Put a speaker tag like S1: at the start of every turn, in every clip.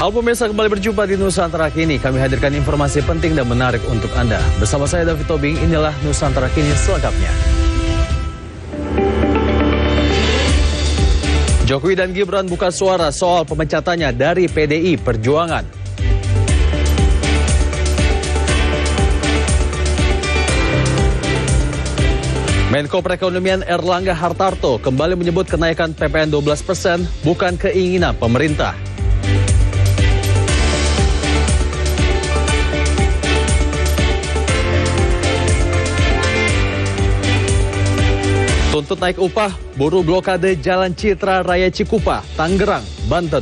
S1: Halo pemirsa, kembali berjumpa di Nusantara Kini. Kami hadirkan informasi penting dan menarik untuk Anda. Bersama saya David Tobing, inilah Nusantara Kini selengkapnya. Jokowi dan Gibran buka suara soal pemecatannya dari PDI Perjuangan. Menko Perekonomian Erlangga Hartarto kembali menyebut kenaikan PPN 12% bukan keinginan pemerintah. Tuntut naik upah, buruh blokade Jalan Citra Raya Cikupa, Tangerang, Banten.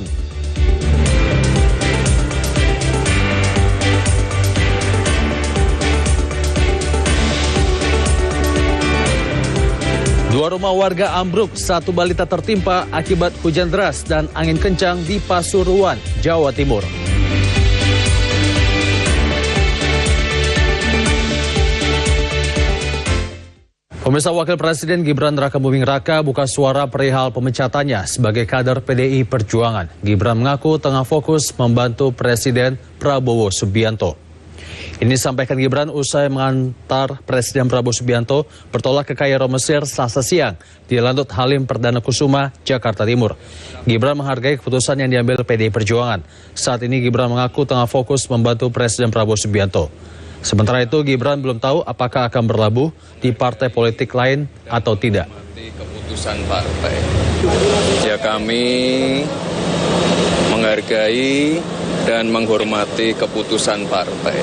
S1: Dua rumah warga ambruk, satu balita tertimpa akibat hujan deras dan angin kencang di Pasuruan, Jawa Timur. Pemirsa, Wakil Presiden Gibran Rakabuming Raka buka suara perihal pemecatannya sebagai kader PDI Perjuangan. Gibran mengaku tengah fokus membantu Presiden Prabowo Subianto. Ini disampaikan Gibran usai mengantar Presiden Prabowo Subianto bertolak ke Kairo, Mesir Selasa siang di Landut Halim Perdana Kusuma, Jakarta Timur. Gibran menghargai keputusan yang diambil PDI Perjuangan. Saat ini Gibran mengaku tengah fokus membantu Presiden Prabowo Subianto. Sementara itu Gibran belum tahu apakah akan berlabuh di partai politik lain atau tidak.
S2: Keputusan partai, ya kami menghargai dan menghormati keputusan partai.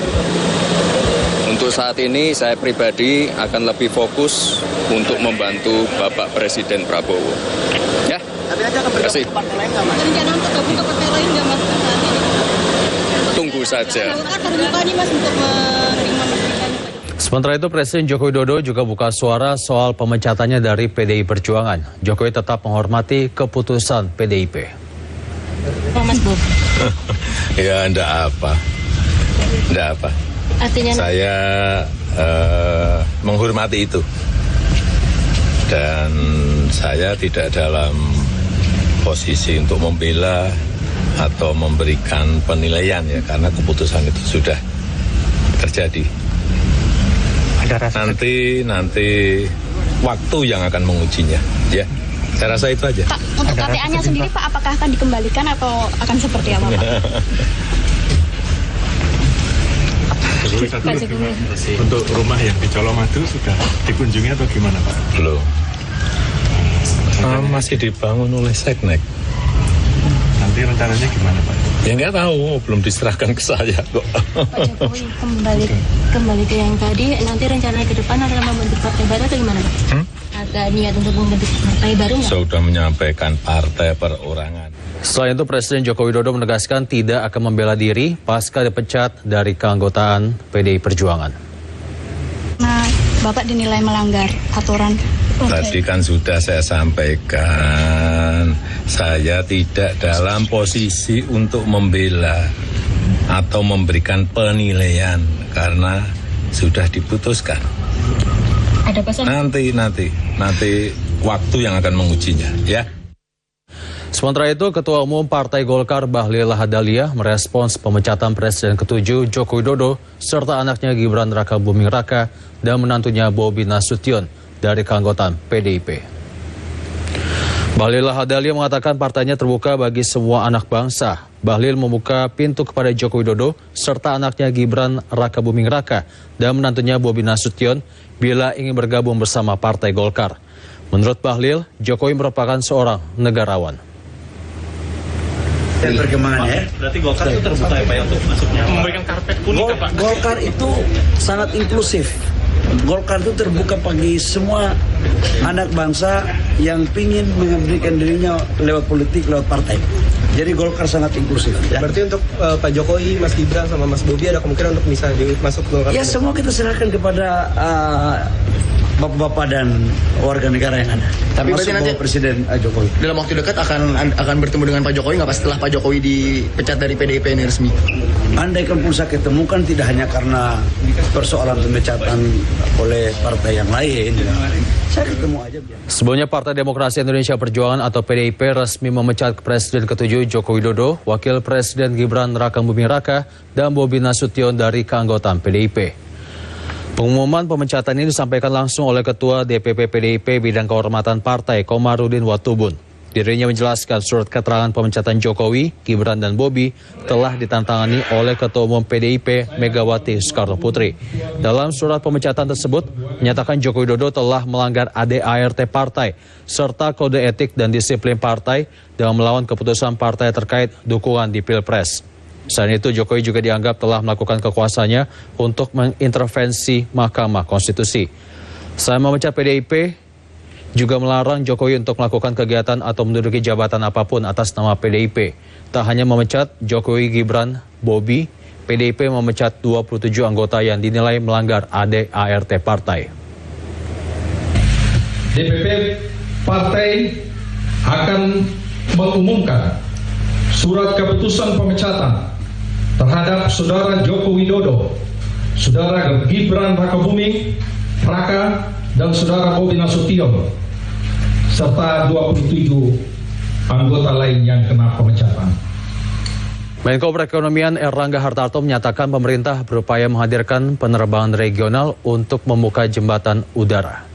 S2: Untuk saat ini saya pribadi akan lebih fokus untuk membantu Bapak Presiden Prabowo. Ya, terima kasih.
S3: Rencana untuk gabung ke partai lain nggak Mas?
S2: Tunggu saja.
S1: Sementara itu Presiden Joko Widodo juga buka suara soal pemecatannya dari PDI Perjuangan. Jokowi tetap menghormati keputusan PDIP.
S3: Mas Bob.
S4: Ya, enggak apa.
S3: Artinya
S4: saya menghormati itu. Dan saya tidak dalam posisi untuk membela atau memberikan penilaian ya, karena keputusan itu sudah terjadi. Nanti waktu yang akan mengujinya, ya. Saya rasa itu aja.
S3: Pak, untuk KTA-nya sendiri Pak, apakah akan dikembalikan atau akan seperti apa Pak?
S5: Untuk rumah yang di Colomadu sudah dikunjungi atau gimana Pak?
S4: Belum. Masih dibangun oleh Seknek.
S5: Nanti rencananya gimana Pak?
S4: Ya nggak tahu, belum diserahkan ke saya kok.
S3: Pak Jokowi kembali ke yang tadi, nanti rencananya ke depan adalah membentuk partai baru atau gimana Pak? Ada niat untuk membentuk partai baru nggak?
S4: Sudah menyampaikan partai perorangan.
S1: Selain itu Presiden Joko Widodo menegaskan tidak akan membela diri pasca dipecat dari keanggotaan PDI Perjuangan.
S3: Nah, Bapak dinilai melanggar aturan.
S4: Tadi kan sudah saya sampaikan, saya tidak dalam posisi untuk membela atau memberikan penilaian karena sudah diputuskan.
S3: Ada pesan?
S4: Nanti waktu yang akan mengujinya, ya.
S1: Sementara itu, Ketua Umum Partai Golkar Bahlil Lahadalia merespons pemecatan Presiden ke-7 Joko Widodo serta anaknya Gibran Rakabuming Raka dan menantunya Bobi Nasution dari keanggotaan PDIP. Bahlil Lahadalia mengatakan partainya terbuka bagi semua anak bangsa. Bahlil membuka pintu kepada Joko Widodo serta anaknya Gibran Rakabuming Raka dan menantunya Bobi Nasution bila ingin bergabung bersama Partai Golkar. Menurut Bahlil, Jokowi merupakan seorang negarawan.
S6: Dan perkembangannya.
S5: Berarti Golkar itu terbuka ya Pak untuk masuknya memberikan karpet kuning Pak?
S6: Golkar itu sangat inklusif. Golkar itu terbuka bagi semua anak bangsa yang ingin memberikan dirinya lewat politik, lewat partai. Jadi Golkar sangat inklusif. Ya.
S7: Berarti untuk Pak Jokowi, Mas Gibran sama Mas Bobi ada kemungkinan untuk bisa masuk Golkar?
S6: Ya semua kita serahkan kepada bapak-bapak dan warga negara yang ada.
S8: Tapi berarti nanti
S6: Presiden Jokowi
S8: dalam waktu dekat akan bertemu dengan Pak Jokowi nggak pas setelah Pak Jokowi dipecat dari PDIP ini resmi?
S6: andai kan pun saya ketemukan tidak hanya karena persoalan pemecatan oleh partai yang lain, saya ketemu aja.
S1: Sebelumnya Partai Demokrasi Indonesia Perjuangan atau PDIP resmi memecat Presiden ke-7 Joko Widodo, Wakil Presiden Gibran Rakabuming Raka, dan Bobi Nasution dari keanggotaan PDIP. Pengumuman pemecatan ini disampaikan langsung oleh Ketua DPP PDIP Bidang Kehormatan Partai Komarudin Watubun. Dirinya menjelaskan surat keterangan pemecatan Jokowi, Gibran, dan Bobi telah ditantangani oleh Ketua Umum PDIP Megawati Soekarno Putri. Dalam surat pemecatan tersebut, menyatakan Joko Widodo telah melanggar ADART partai, serta kode etik dan disiplin partai dalam melawan keputusan partai terkait dukungan di Pilpres. Selain itu, Jokowi juga dianggap telah melakukan kekuasaannya untuk mengintervensi Mahkamah Konstitusi. Selain memecat PDIP, juga melarang Jokowi untuk melakukan kegiatan atau menduduki jabatan apapun atas nama PDIP. Tak hanya memecat Jokowi, Gibran, Bobi, PDIP memecat 27 anggota yang dinilai melanggar ADART partai.
S9: DPP partai akan mengumumkan surat keputusan pemecatan terhadap Saudara Joko Widodo, Saudara Gibran Rakabuming Raka, dan Saudara Bobi Nasution, serta 27 anggota lain yang kena pemecatan.
S1: Menko Perekonomian Erlangga Hartarto menyatakan pemerintah berupaya menghadirkan penerbangan regional untuk membuka jembatan udara.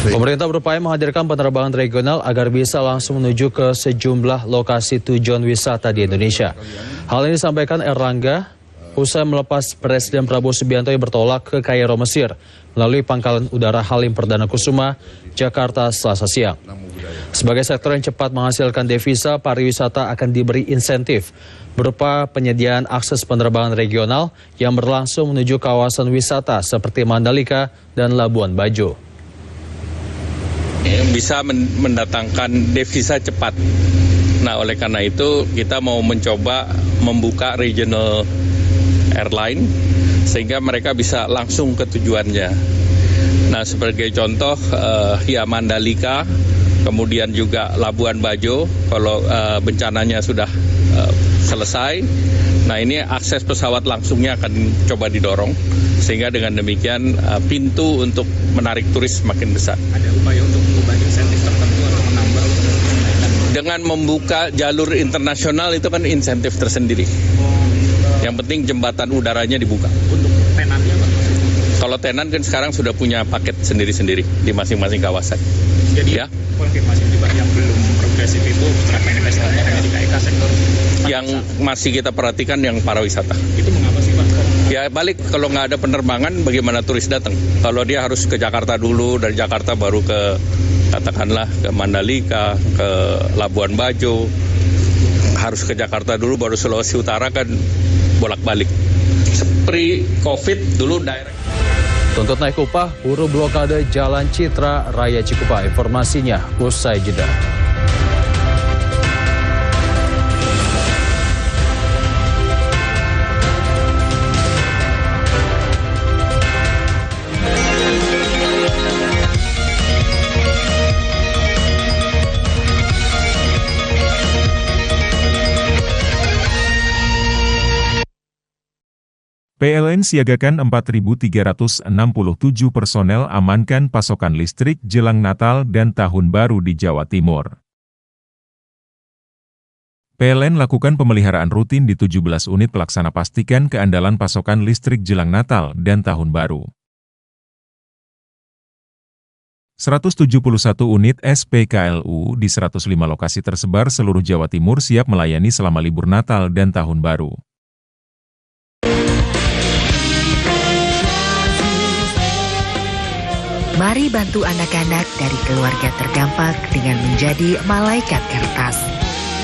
S1: Pemerintah berupaya menghadirkan penerbangan regional agar bisa langsung menuju ke sejumlah lokasi tujuan wisata di Indonesia. Hal ini disampaikan Erlangga usai melepas Presiden Prabowo Subianto yang bertolak ke Kairo, Mesir melalui Pangkalan Udara Halim Perdana Kusuma, Jakarta, Selasa siang. Sebagai sektor yang cepat menghasilkan devisa, pariwisata akan diberi insentif berupa penyediaan akses penerbangan regional yang berlangsung menuju kawasan wisata seperti Mandalika dan Labuan Bajo.
S10: Bisa mendatangkan devisa cepat. Nah, oleh karena itu kita mau mencoba membuka regional airline sehingga mereka bisa langsung ke tujuannya. Nah, sebagai contoh ya Mandalika, kemudian juga Labuan Bajo kalau bencananya sudah selesai. Nah, ini akses pesawat langsungnya akan coba didorong sehingga dengan demikian pintu untuk menarik turis makin besar.
S11: Ada upaya untuk mengubah insentif tertentu atau menambah?
S10: Dengan membuka jalur internasional itu kan insentif tersendiri. Yang penting jembatan udaranya dibuka.
S11: Untuk tenannya, Pak?
S10: Kalau tenan kan sekarang sudah punya paket sendiri-sendiri di masing-masing kawasan.
S11: Jadi
S10: ya,
S11: konfirmasi juga yang belum progresif itu investasinya hanya di KIK sektor.
S10: Yang masih kita perhatikan yang pariwisata.
S11: Itu mengapa sih, Pak?
S10: Ya balik, kalau nggak ada penerbangan bagaimana turis datang? Kalau dia harus ke Jakarta dulu, dari Jakarta baru ke katakanlah ke Mandalika, ke Labuan Bajo, harus ke Jakarta dulu baru Sulawesi Utara kan bolak-balik. Seperti COVID dulu direct.
S1: Tuntut naik upah, buruh blokade Jalan Citra Raya Cikupa. Informasinya usai jeda.
S12: PLN siagakan 4.367 personel amankan pasokan listrik jelang Natal dan Tahun Baru di Jawa Timur. PLN lakukan pemeliharaan rutin di 17 unit pelaksana pastikan keandalan pasokan listrik jelang Natal dan Tahun Baru. 171 unit SPKLU di 105 lokasi tersebar seluruh Jawa Timur siap melayani selama libur Natal dan Tahun Baru.
S13: Mari bantu anak-anak dari keluarga terdampak dengan menjadi malaikat kertas.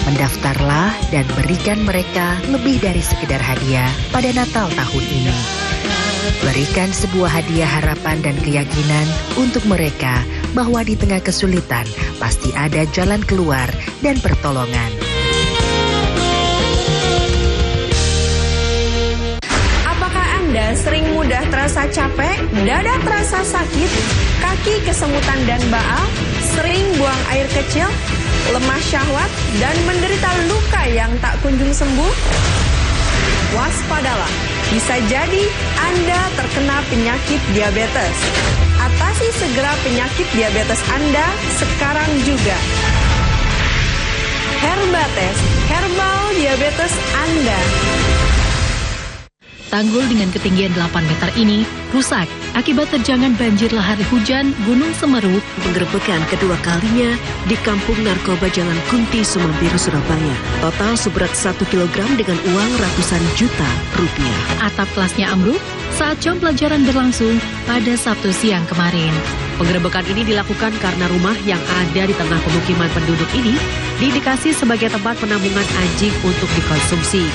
S13: Mendaftarlah dan berikan mereka lebih dari sekedar hadiah pada Natal tahun ini. Berikan sebuah hadiah harapan dan keyakinan untuk mereka bahwa di tengah kesulitan pasti ada jalan keluar dan pertolongan.
S14: Apakah Anda sering mudah terasa capek dan Dada terasa sakit, kaki kesemutan dan baal, sering buang air kecil, lemah syahwat, dan menderita luka yang tak kunjung sembuh? Waspadalah, bisa jadi Anda terkena penyakit diabetes. Atasi segera penyakit diabetes Anda sekarang juga. Herbatest, herbal diabetes Anda.
S15: Tanggul dengan ketinggian 8 meter ini rusak akibat terjangan banjir lahar hujan Gunung Semeru.
S16: Penggerebekan kedua kalinya di Kampung Narkoba Jalan Kunti, Semambiru, Surabaya. Total seberat 1 kg dengan uang ratusan juta rupiah.
S15: Atap kelasnya ambruk saat jam pelajaran berlangsung pada Sabtu siang kemarin.
S16: Penggerebekan ini dilakukan karena rumah yang ada di tengah pemukiman penduduk ini diindikasi sebagai tempat penampungan anjing untuk dikonsumsi.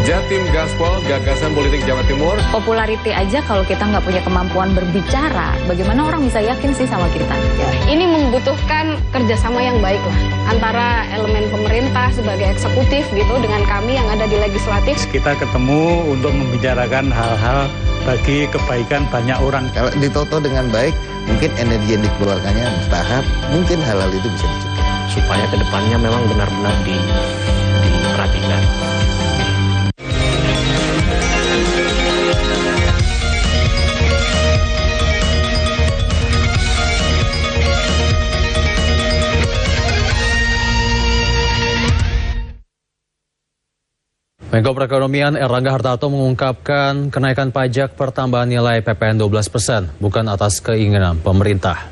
S17: Jatim Gaspol, gagasan politik Jawa Timur.
S18: Populariti aja kalau kita nggak punya kemampuan berbicara, bagaimana orang bisa yakin sih sama kita?
S19: Ini membutuhkan kerjasama yang baik lah antara elemen pemerintah sebagai eksekutif gitu dengan kami yang ada di legislatif.
S20: Kita ketemu untuk membicarakan hal-hal bagi kebaikan banyak orang.
S21: Kalau ditoto dengan baik, mungkin energi yang dikeluarkannya bertahap, mungkin hal-hal itu bisa dicegah.
S22: Supaya kedepannya memang benar-benar diperhatikan.
S1: Menko Perekonomian Erlangga Hartarto mengungkapkan kenaikan pajak pertambahan nilai PPN 12% bukan atas keinginan pemerintah.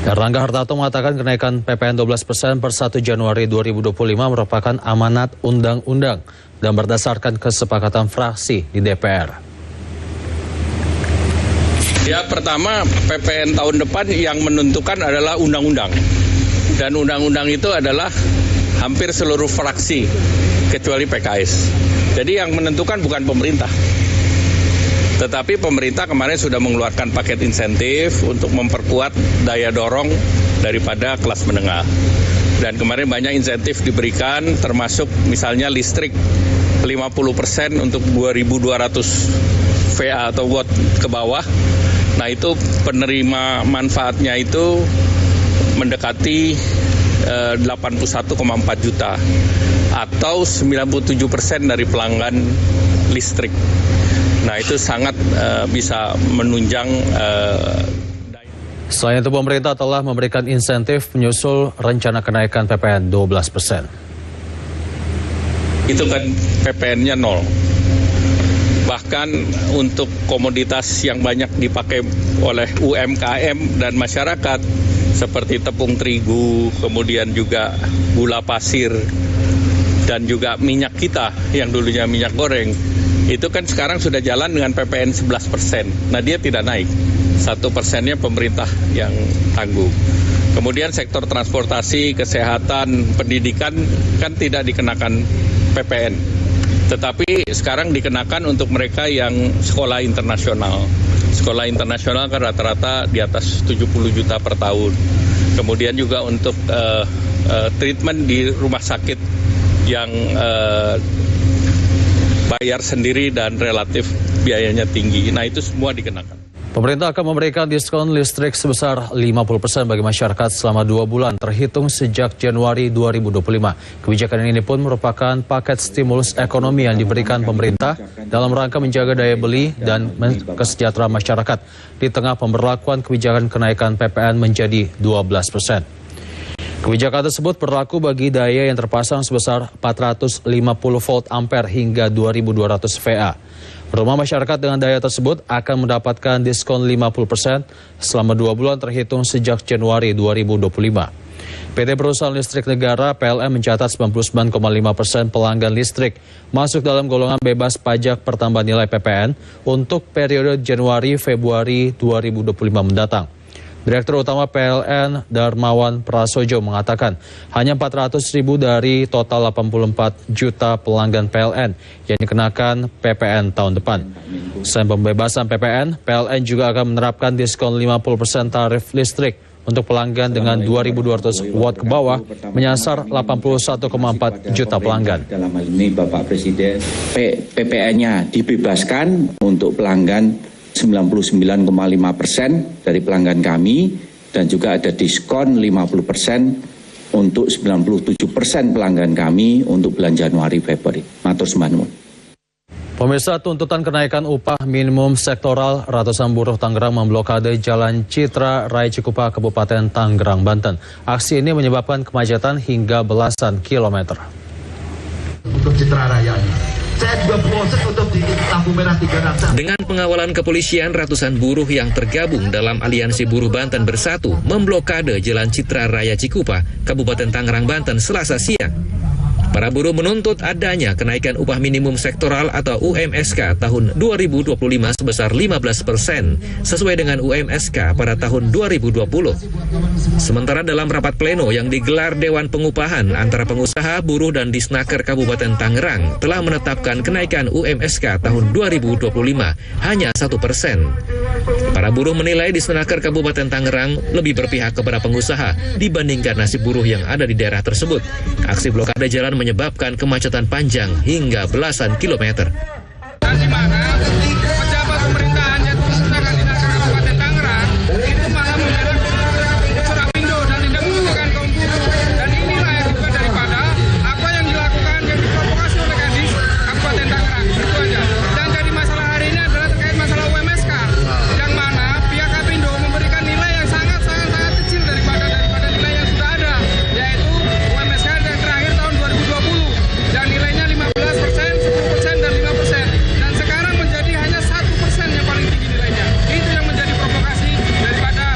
S1: Erlangga Hartarto mengatakan kenaikan PPN 12% per 1 Januari 2025 merupakan amanat undang-undang dan berdasarkan kesepakatan fraksi di DPR.
S10: Ya, pertama PPN tahun depan yang menentukan adalah undang-undang. Dan undang-undang itu adalah hampir seluruh fraksi kecuali PKS. Jadi yang menentukan bukan pemerintah. Tetapi pemerintah kemarin sudah mengeluarkan paket insentif untuk memperkuat daya dorong daripada kelas menengah. Dan kemarin banyak insentif diberikan, termasuk misalnya listrik 50% untuk 2.200 VA atau watt ke bawah. Nah itu penerima manfaatnya itu mendekati 81,4 juta atau 97% dari pelanggan listrik. Nah itu sangat bisa menunjang.
S1: Selain itu pemerintah telah memberikan insentif menyusul rencana kenaikan PPN 12%.
S10: Itu kan PPN-nya 0. Bahkan untuk komoditas yang banyak dipakai oleh UMKM dan masyarakat seperti tepung terigu, kemudian juga gula pasir, dan juga minyak kita yang dulunya minyak goreng, itu kan sekarang sudah jalan dengan PPN 11%. Nah dia tidak naik, 1%-nya pemerintah yang tanggung. Kemudian sektor transportasi, kesehatan, pendidikan kan tidak dikenakan PPN. Tetapi sekarang dikenakan untuk mereka yang sekolah internasional. Sekolah internasional kan rata-rata di atas 70 juta per tahun. Kemudian juga untuk treatment di rumah sakit yang bayar sendiri dan relatif biayanya tinggi. Nah itu semua dikenakan.
S1: Pemerintah akan memberikan diskon listrik sebesar 50% bagi masyarakat selama 2 bulan terhitung sejak Januari 2025. Kebijakan ini pun merupakan paket stimulus ekonomi yang diberikan pemerintah dalam rangka menjaga daya beli dan kesejahteraan masyarakat di tengah pemberlakuan kebijakan kenaikan PPN menjadi 12%. Kebijakan tersebut berlaku bagi daya yang terpasang sebesar 450 volt ampere hingga 2200 VA. Rumah masyarakat dengan daya tersebut akan mendapatkan diskon 50% selama 2 bulan terhitung sejak Januari 2025. PT Perusahaan Listrik Negara PLN mencatat 99,5% pelanggan listrik masuk dalam golongan bebas pajak pertambahan nilai PPN untuk periode Januari-Februari 2025 mendatang. Direktur Utama PLN Darmawan Prasojo mengatakan hanya 400.000 dari total 84 juta pelanggan PLN yang dikenakan PPN tahun depan. Selain pembebasan PPN, PLN juga akan menerapkan diskon 50% tarif listrik untuk pelanggan dengan 2.200 watt ke bawah menyasar 81,4 juta pelanggan.
S2: Dalam hal ini Bapak Presiden, PPN-nya dibebaskan untuk pelanggan 99,5% dari pelanggan kami, dan juga ada diskon 50% untuk 97% pelanggan kami untuk bulan Januari Februari. Matur suwun.
S1: Pemirsa, tuntutan kenaikan upah minimum sektoral, ratusan buruh Tangerang memblokade Jalan Citra Raya Cikupa, Kabupaten Tangerang, Banten. Aksi ini menyebabkan kemacetan hingga belasan kilometer.
S3: Untuk Citra Raya ini, saya juga proses untuk di lampu merah 3
S23: Dengan pengawalan kepolisian, ratusan buruh yang tergabung dalam Aliansi Buruh Banten Bersatu memblokade Jalan Citra Raya Cikupa, Kabupaten Tangerang, Banten, Selasa siang. Para buruh menuntut adanya kenaikan upah minimum sektoral atau UMSK tahun 2025 sebesar 15% sesuai dengan UMSK pada tahun 2020. Sementara dalam rapat pleno yang digelar Dewan Pengupahan antara pengusaha, buruh, dan Disnaker Kabupaten Tangerang telah menetapkan kenaikan UMSK tahun 2025 hanya 1%. Para buruh menilai Disnaker Kabupaten Tangerang lebih berpihak kepada pengusaha dibandingkan nasib buruh yang ada di daerah tersebut. Aksi blokade jalan menyebabkan kemacetan panjang hingga belasan kilometer.
S24: Dan di mana pejabat pemerintahan yaitu Disnaker Kabupaten Tangerang itu malah membela Surapindo dan tidak membutuhkan kaum buruh. Dan inilah akibat daripada apa yang dilakukan, yang diprovokasi oleh Kadis Kabupaten Tangerang. Itu aja. Dan jadi masalah hari ini adalah terkait masalah UMSK, yang mana pihak Kapindo memberikan nilai yang sangat kecil daripada nilai yang sudah ada, yaitu UMSK yang terakhir tahun 2020 yang nilainya 15%, 10% dan 5%, dan sekarang menjadi hanya 1% yang paling tinggi nilainya. Itu yang menjadi provokasi daripada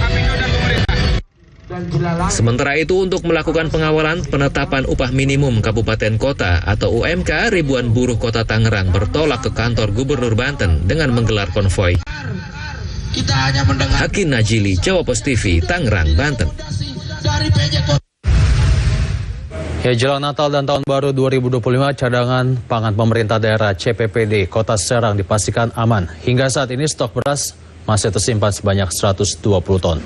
S24: Kapindo dan pemerintah.
S23: Sementara itu, untuk melakukan pengawalan penetapan upah minimum kabupaten kota atau UMK, ribuan buruh kota Tangerang bertolak ke kantor Gubernur Banten dengan menggelar konvoi. Hakim Najili, Jawa Post TV, Tangerang, Banten.
S1: Ya, jelang Natal dan Tahun Baru 2025, cadangan pangan pemerintah daerah CPPD Kota Serang dipastikan aman. Hingga saat ini stok beras masih tersimpan sebanyak 120 ton.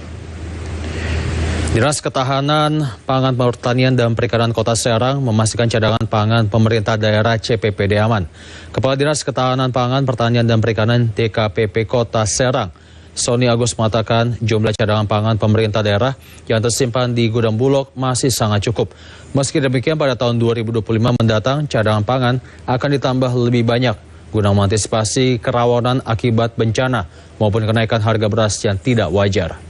S1: Dinas Ketahanan Pangan Pertanian dan Perikanan Kota Serang memastikan cadangan pangan pemerintah daerah CPPD aman. Kepala Dinas Ketahanan Pangan Pertanian dan Perikanan DKPP Kota Serang, Sony Agus, mengatakan jumlah cadangan pangan pemerintah daerah yang tersimpan di gudang Bulog masih sangat cukup. Meski demikian, pada tahun 2025 mendatang cadangan pangan akan ditambah lebih banyak guna mengantisipasi kerawanan akibat bencana maupun kenaikan harga beras yang tidak wajar.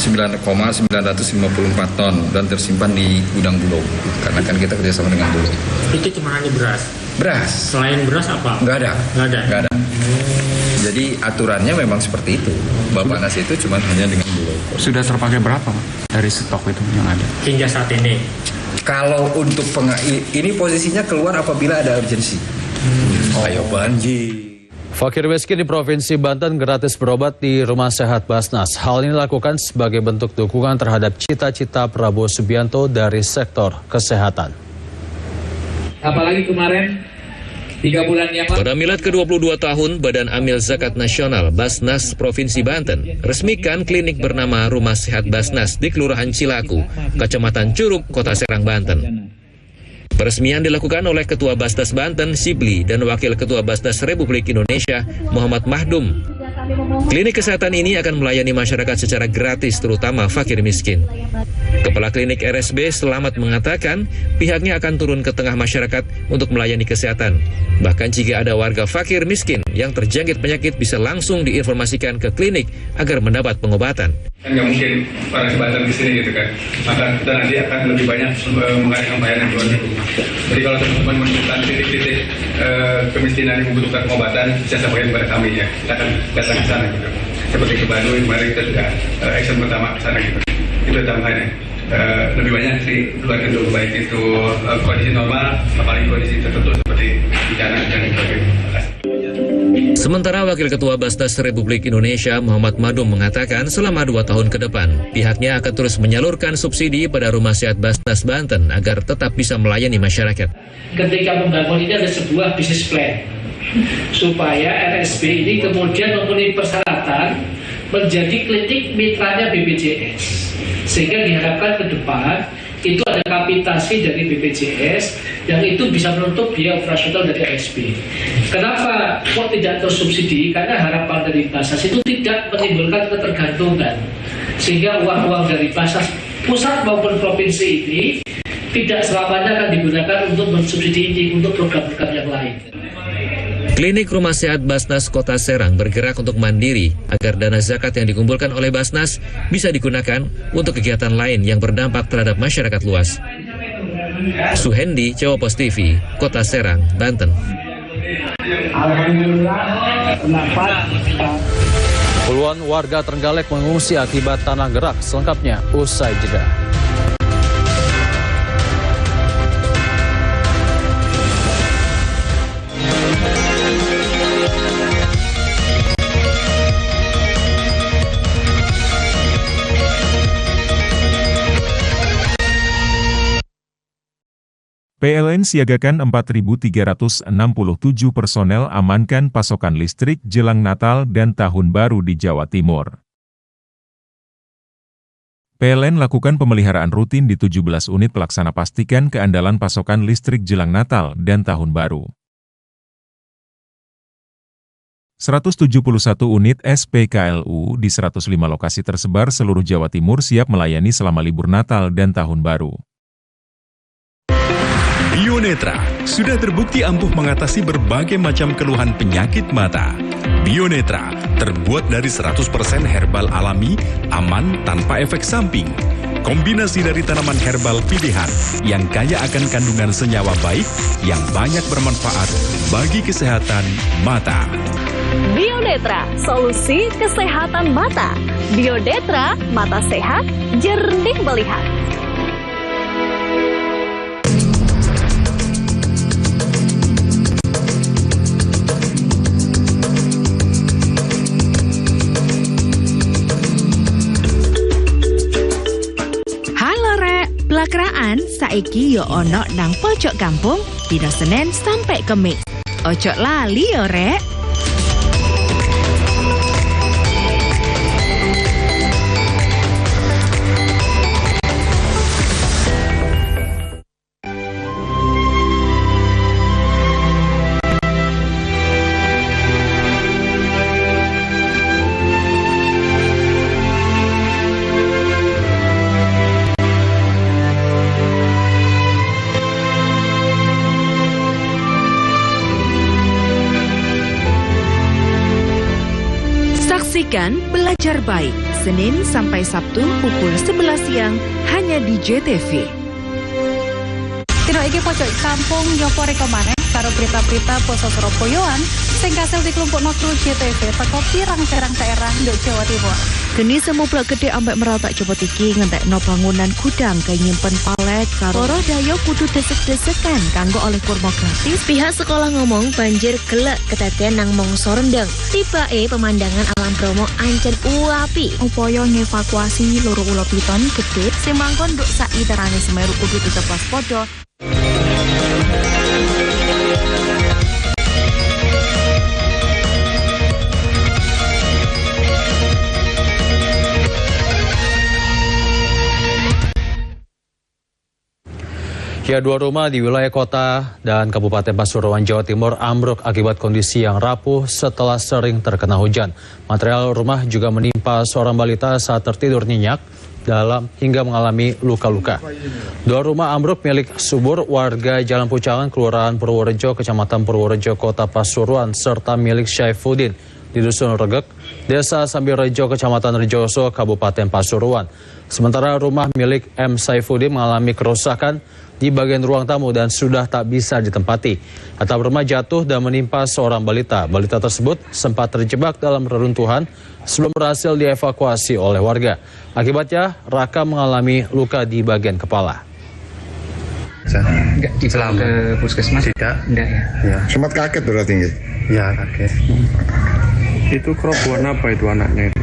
S25: 9,954 ton dan tersimpan di gudang Bulog, karena kan kita kerjasama dengan Bulog.
S11: Itu cuma hanya beras?
S25: Beras.
S11: Selain beras apa?
S25: Nggak ada. Jadi aturannya memang seperti itu. Bapak Nas itu cuma hanya dengan Bulog.
S11: Sudah terpakai berapa dari stok itu yang ada? Hingga saat ini?
S25: Kalau untuk ini posisinya keluar apabila ada urgensi. Ayo banjir.
S1: Fakir miskin di Provinsi Banten gratis berobat di Rumah Sehat Basnas. Hal ini dilakukan sebagai bentuk dukungan terhadap cita-cita Prabowo Subianto dari sektor kesehatan.
S26: Apalagi kemarin 3 bulan yang lalu.
S23: Pada milad ke-22 tahun, Badan Amil Zakat Nasional Basnas Provinsi Banten resmikan klinik bernama Rumah Sehat Basnas di Kelurahan Cilaku, Kecamatan Curug, Kota Serang, Banten. Peresmian dilakukan oleh Ketua Basnas Banten, Sibli, dan Wakil Ketua Basnas Republik Indonesia, Muhammad Mahdum. Klinik kesehatan ini akan melayani masyarakat secara gratis, terutama fakir miskin. Kepala Klinik RSB Selamat mengatakan pihaknya akan turun ke tengah masyarakat untuk melayani kesehatan. Bahkan jika ada warga fakir miskin yang terjangkit penyakit bisa langsung diinformasikan ke klinik agar mendapat pengobatan.
S5: Kan nggak mungkin orang Banten di sini gitu kan, maka kita nanti akan lebih banyak mengadakan pelayanan di luar itu. Jadi kalau teman-teman menemukan titik-titik kemiskinan yang membutuhkan pengobatan, bisa sampaikan kepada kami ya, kita akan datang ke sana gitu. Seperti ke Bandung kemarin kita sudah action pertama ke sana gitu. Itu tambahannya. Lebih banyak di luar gedung, baik itu kondisi normal, apalagi kondisi tertentu seperti bencana dan sebagainya.
S23: Sementara Wakil Ketua Basnas Republik Indonesia Muhammad Madum mengatakan selama 2 tahun ke depan, pihaknya akan terus menyalurkan subsidi pada Rumah Sehat Basnas Banten agar tetap bisa melayani masyarakat.
S26: Ketika membangun ini ada sebuah bisnis plan.
S4: supaya RSB ini kemudian memenuhi persyaratan menjadi klinik mitranya BPJS, sehingga diharapkan ke depan itu ada kapitasi dari BPJS yang itu bisa menutup biaya operasional dari RSB. Kenapa kok tidak tersubsidi? Karena harapan dari Basnas itu tidak menimbulkan ketergantungan, sehingga uang-uang dari Basnas pusat maupun provinsi ini tidak selamanya akan digunakan untuk mensubsidi ini untuk program-program yang lain.
S23: Klinik Rumah Sehat Basnas Kota Serang bergerak untuk mandiri agar dana zakat yang dikumpulkan oleh Basnas bisa digunakan untuk kegiatan lain yang berdampak terhadap masyarakat luas. Suhendi, Jawa Pos TV, Kota Serang, Banten.
S1: Puluhan warga Trenggalek mengungsi akibat tanah gerak. Selengkapnya usai jeda.
S6: PLN siagakan 4.367 personel amankan pasokan listrik jelang Natal dan Tahun Baru di Jawa Timur. PLN lakukan pemeliharaan rutin di 17 unit pelaksana pastikan keandalan pasokan listrik jelang Natal dan Tahun Baru. 171 unit SPKLU di 105 lokasi tersebar seluruh Jawa Timur siap melayani selama libur Natal dan Tahun Baru.
S7: Bionetra sudah terbukti ampuh mengatasi berbagai macam keluhan penyakit mata. Bionetra terbuat dari 100% herbal alami, aman tanpa efek samping. Kombinasi dari tanaman herbal pilihan yang kaya akan kandungan senyawa baik yang banyak bermanfaat bagi kesehatan mata.
S8: Bionetra, solusi kesehatan mata. Bionetra, mata sehat, jernih melihat.
S9: Pelakraan saiki yo ono nang pojok kampung dina Senin sampai Kemis. Ojo lali yo rek. Saksikan Belajar Baik, Senin sampai Sabtu pukul 11 siang hanya di JTV.
S12: Tino iki pojok kampung nyopo rekomane karo berita-berita basa Surabayaan sing kasil dikelompokno kru JTV teko pirang-pirang daerah nduk Jawa Timur.
S9: Geni semu blok gede ambek Meratak cepot iki ngentekno bangunan gudang kaya nyimpen palet karo para dayo kudu desek-desekan kanggo oleh kurma gratis.
S27: Pihak sekolah ngomong banjir gelek ketetean nang mongso rendeng. Tibake pemandangan alam Bromo ancen uapi.
S12: Upaya ngevakuasi loro ula piton gede sing mangkon nduk sak iterane Semeru kudu tetep waspada.
S1: Ya, dua rumah di wilayah kota dan Kabupaten Pasuruan, Jawa Timur ambruk akibat kondisi yang rapuh setelah sering terkena hujan. Material rumah juga menimpa seorang balita saat tertidur nyenyak hingga mengalami luka-luka. Dua rumah ambruk milik subur warga Jalan Pucangan, Kelurahan Purworejo, Kecamatan Purworejo, Kota Pasuruan, serta milik Syaifuddin di Dusun Regek, Desa Sambirejo, Kecamatan Rejoso, Kabupaten Pasuruan. Sementara rumah milik M. Syaifuddin mengalami kerusakan di bagian ruang tamu dan sudah tak bisa ditempati. Atap rumah jatuh dan menimpa seorang balita. Balita tersebut sempat terjebak dalam reruntuhan sebelum berhasil dievakuasi oleh warga. Akibatnya, Raka mengalami luka di bagian kepala.
S28: Enggak dibawa ke puskesmas? Tidak. Enggak ya?
S29: Sempat kaget berarti nggih?
S28: Ya, kaget.
S29: Itu kerobohan apa itu anaknya itu?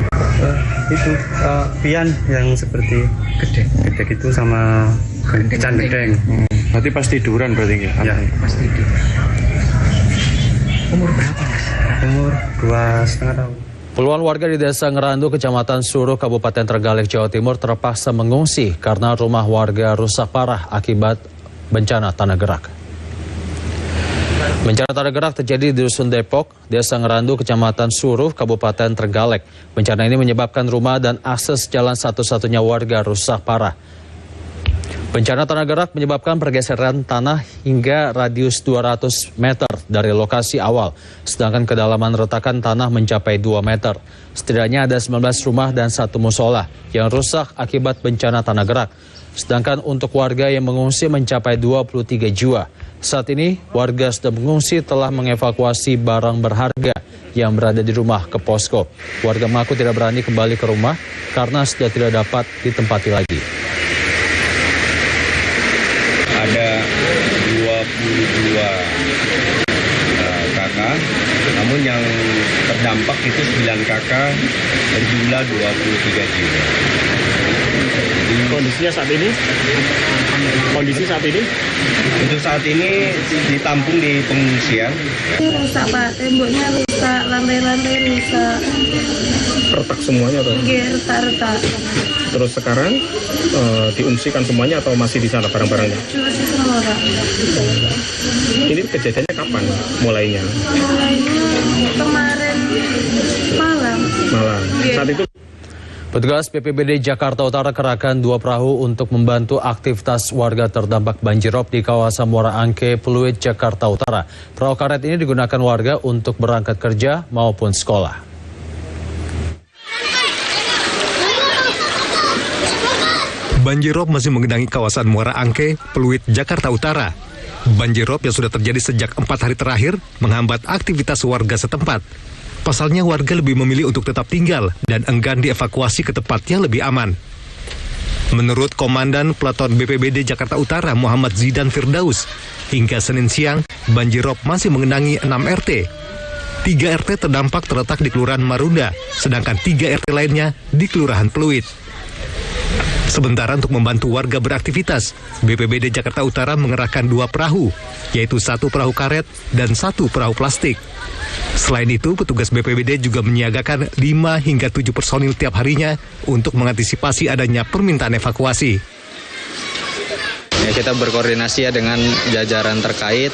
S28: Itu pian yang seperti gede gitu sama kecan gedeng.
S29: Berarti pas tiduran berarti nggih?
S28: Ya, pas tidur. Umur berapa, Mas? Umur 2,5 tahun.
S1: Puluhan warga di Desa Ngerandu, Kecamatan Suruh, Kabupaten Trenggalek, Jawa Timur terpaksa mengungsi karena rumah warga rusak parah akibat bencana tanah gerak. Bencana tanah gerak terjadi di Dusun Depok, Desa Ngerandu, Kecamatan Suruh, Kabupaten Trenggalek. Bencana ini menyebabkan rumah dan akses jalan satu-satunya warga rusak parah. Bencana tanah gerak menyebabkan pergeseran tanah hingga radius 200 meter dari lokasi awal, sedangkan kedalaman retakan tanah mencapai 2 meter. Setidaknya ada 19 rumah dan 1 musola yang rusak akibat bencana tanah gerak. Sedangkan untuk warga yang mengungsi mencapai 23 jiwa. Saat ini, warga sudah mengungsi telah mengevakuasi barang berharga yang berada di rumah ke posko. Warga mengaku tidak berani kembali ke rumah karena sudah tidak dapat ditempati lagi.
S13: Ada 22 kakak, namun yang terdampak itu 9 kakak berjumlah 23 jiwa.
S11: Kondisi saat ini?
S13: Untuk saat ini ditampung di pengungsian.
S14: Rusak Pak, temboknya rusak, lantai-lantai rusak.
S11: Retak semuanya atau?
S14: Iya, retak-retak.
S11: Terus sekarang diungsikan semuanya atau masih di sana barang-barangnya?
S14: Masih semua Pak.
S11: Ini kejadiannya kapan mulainya?
S14: Mulainya kemarin malam.
S11: Saat itu
S1: Petugas BPBD Jakarta Utara kerahkan 2 perahu untuk membantu aktivitas warga terdampak banjirop di kawasan Muara Angke, Pluit, Jakarta Utara. Perahu karet ini digunakan warga untuk berangkat kerja maupun sekolah.
S15: Banjirop masih menggenangi kawasan Muara Angke, Pluit, Jakarta Utara. Banjirop yang sudah terjadi sejak 4 hari terakhir menghambat aktivitas warga setempat. Pasalnya warga lebih memilih untuk tetap tinggal dan enggan dievakuasi ke tempat yang lebih aman. Menurut Komandan Pelaton BPBD Jakarta Utara Muhammad Zidan Firdaus, hingga Senin siang banjirop masih mengenangi 6 RT. 3 RT terdampak terletak di Kelurahan Marunda, sedangkan 3 RT lainnya di Kelurahan Pluit. Sementara untuk membantu warga beraktivitas, BPBD Jakarta Utara mengerahkan 2 perahu, yaitu 1 perahu karet dan 1 perahu plastik. Selain itu, petugas BPBD juga menyiagakan 5 hingga 7 personil tiap harinya untuk mengantisipasi adanya permintaan evakuasi.
S16: Ya, kita berkoordinasi ya dengan jajaran terkait.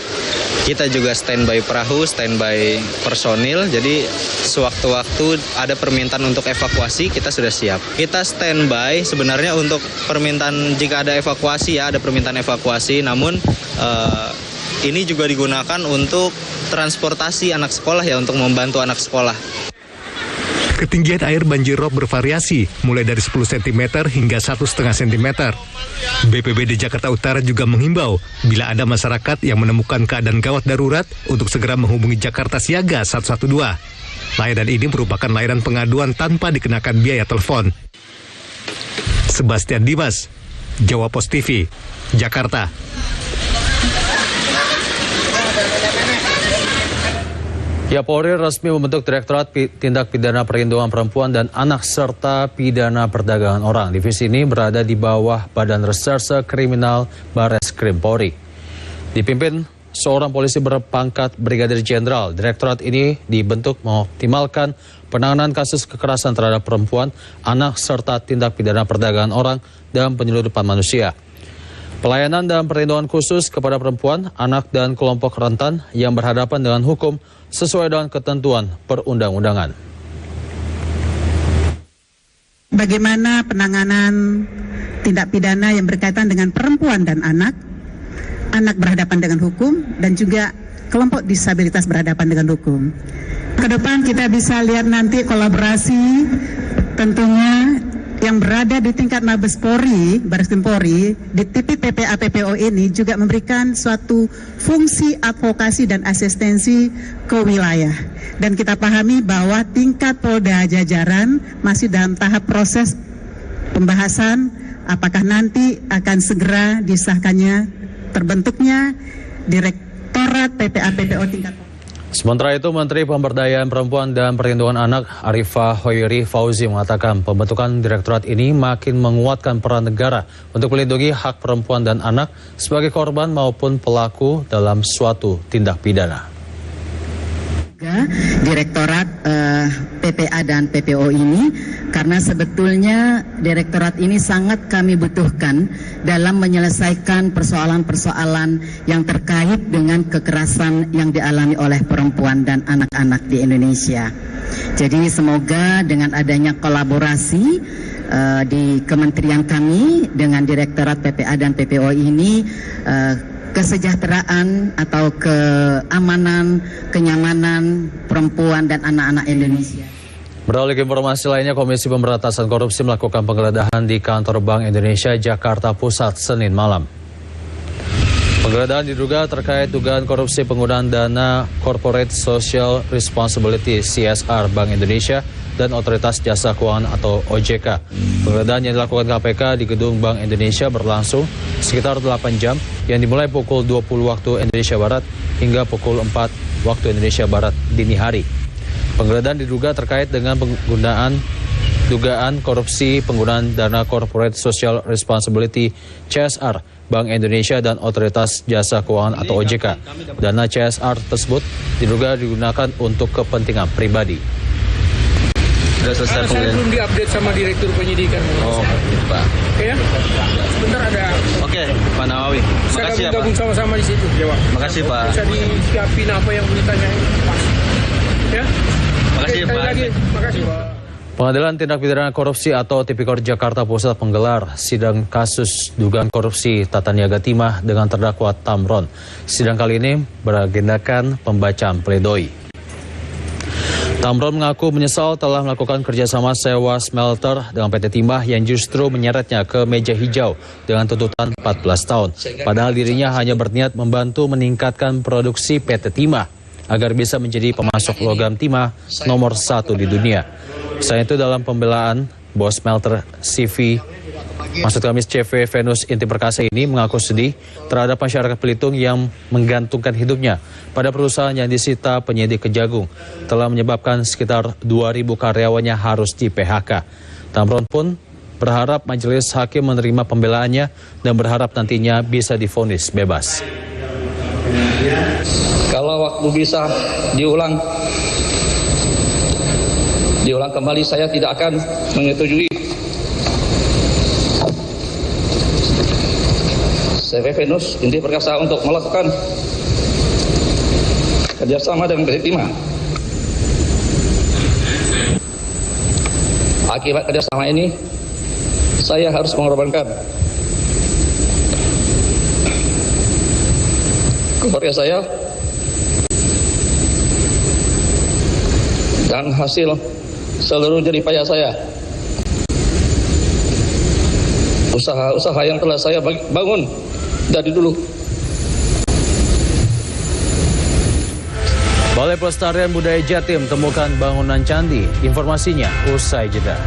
S16: Kita juga standby perahu, standby personil. Jadi sewaktu-waktu ada permintaan untuk evakuasi, kita sudah siap. Kita standby sebenarnya untuk permintaan jika ada evakuasi ya, ada permintaan evakuasi. Namun ini juga digunakan untuk transportasi anak sekolah ya, untuk membantu anak sekolah.
S15: Ketinggian air banjirop bervariasi, mulai dari 10 cm hingga 1,5 cm. BPBD Jakarta Utara juga menghimbau, bila ada masyarakat yang menemukan keadaan gawat darurat, untuk segera menghubungi Jakarta Siaga 112. Layanan ini merupakan layanan pengaduan tanpa dikenakan biaya telepon. Sebastian Dimas, Jawa Post TV, Jakarta.
S1: Ya, Polri resmi membentuk Direktorat Tindak Pidana Perlindungan Perempuan dan Anak serta Pidana Perdagangan Orang. Divisi ini berada di bawah Badan Reserse Kriminal Bareskrim Polri. Dipimpin seorang polisi berpangkat Brigadir Jenderal. Direktorat ini dibentuk mengoptimalkan penanganan kasus kekerasan terhadap perempuan, anak serta tindak pidana perdagangan orang dan penyeludupan manusia. Pelayanan dan perlindungan khusus kepada perempuan, anak dan kelompok rentan yang berhadapan dengan hukum sesuai dengan ketentuan perundang-undangan.
S17: Bagaimana penanganan tindak pidana yang berkaitan dengan perempuan dan anak berhadapan dengan hukum, dan juga kelompok disabilitas berhadapan dengan hukum. Ke depan kita bisa lihat nanti kolaborasi tentunya yang berada di tingkat Mabes Polri, Bareskrim Polri, di tipe PPA PPO ini juga memberikan suatu fungsi advokasi dan asistensi ke wilayah. Dan kita pahami bahwa tingkat Polda jajaran masih dalam tahap proses pembahasan apakah nanti akan segera disahkannya terbentuknya Direktorat PPA PPO tingkat.
S1: Sementara itu, Menteri Pemberdayaan Perempuan dan Perlindungan Anak Arifah Hoyri Fauzi mengatakan pembentukan direktorat ini makin menguatkan peran negara untuk melindungi hak perempuan dan anak sebagai korban maupun pelaku dalam suatu tindak pidana.
S17: Direktorat PPA dan PPO ini, karena sebetulnya direktorat ini sangat kami butuhkan dalam menyelesaikan persoalan-persoalan yang terkait dengan kekerasan yang dialami oleh perempuan dan anak-anak di Indonesia. Jadi semoga dengan adanya kolaborasi di kementerian kami dengan direktorat PPA dan PPO ini, kesejahteraan atau keamanan, kenyamanan perempuan dan anak-anak Indonesia.
S1: Beralih ke informasi lainnya, Komisi Pemberantasan Korupsi melakukan penggeledahan di kantor Bank Indonesia Jakarta Pusat Senin malam. Penggeledahan diduga terkait dugaan korupsi penggunaan dana Corporate Social Responsibility (CSR) Bank Indonesia dan Otoritas Jasa Keuangan atau OJK. Penggeledahan yang dilakukan KPK di gedung Bank Indonesia berlangsung sekitar 8 jam yang dimulai pukul 20 waktu Indonesia Barat hingga pukul 4 waktu Indonesia Barat dini hari. Penggeledahan diduga terkait dengan dugaan korupsi penggunaan dana Corporate Social Responsibility (CSR) Bank Indonesia dan Otoritas Jasa Keuangan atau OJK. Dana CSR tersebut diduga digunakan untuk kepentingan pribadi.
S2: Saya belum diupdate sama Direktur Penyidikan.
S16: Oh, gitu Pak.
S2: Oke ya? Sebentar ada.
S16: Oke, Pak Nawawi.
S2: Saya
S16: Makasih ya Pak.
S2: gabung sama-sama di situ. Ya, Pak.
S16: Makasih Pak.
S2: Bisa disiapin apa yang ditanyain. Ya?
S16: Makasih
S2: Pak. Lagi. Makasih Pak.
S1: Pengadilan Tindak Pidana Korupsi atau Tipikor Jakarta Pusat menggelar sidang kasus dugaan korupsi tata niaga timah dengan terdakwa Tamron. Sidang kali ini beragendakan pembacaan pledoi. Tamron mengaku menyesal telah melakukan kerjasama sewa smelter dengan PT Timah yang justru menyeretnya ke meja hijau dengan tuntutan 14 tahun. Padahal dirinya hanya berniat membantu meningkatkan produksi PT Timah agar bisa menjadi pemasok logam timah nomor 1 di dunia. Selain itu dalam pembelaan, bos smelter CV Venus Inti Perkasa ini mengaku sedih terhadap masyarakat Belitung yang menggantungkan hidupnya pada perusahaan yang disita penyidik Kejagung telah menyebabkan sekitar 2.000 karyawannya harus di PHK. Tamron pun berharap majelis hakim menerima pembelaannya dan berharap nantinya bisa divonis bebas.
S3: Kalau waktu bisa diulang kembali, saya tidak akan menyetujui CV Venus Inti Perkasa untuk melakukan kerjasama dengan PT Timah. Akibat kerjasama ini, saya harus mengorbankan keluarga saya dan hasil seluruh jerih payah saya. Usaha-usaha yang telah saya bangun dari dulu.
S1: Balai Pelestarian Budaya Jatim temukan bangunan candi. Informasinya usai jeda.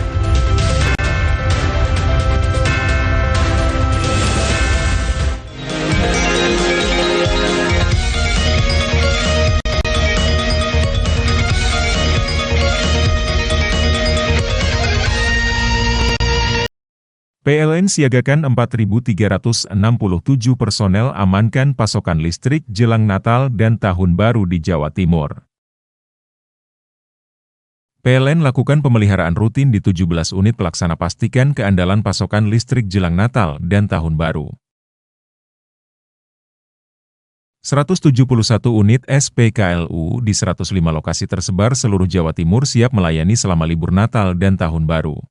S6: PLN siagakan 4.367 personel amankan pasokan listrik jelang Natal dan Tahun Baru di Jawa Timur. PLN lakukan pemeliharaan rutin di 17 unit pelaksana pastikan keandalan pasokan listrik jelang Natal dan Tahun Baru. 171 unit SPKLU di 105 lokasi tersebar seluruh Jawa Timur siap melayani selama libur Natal dan Tahun Baru.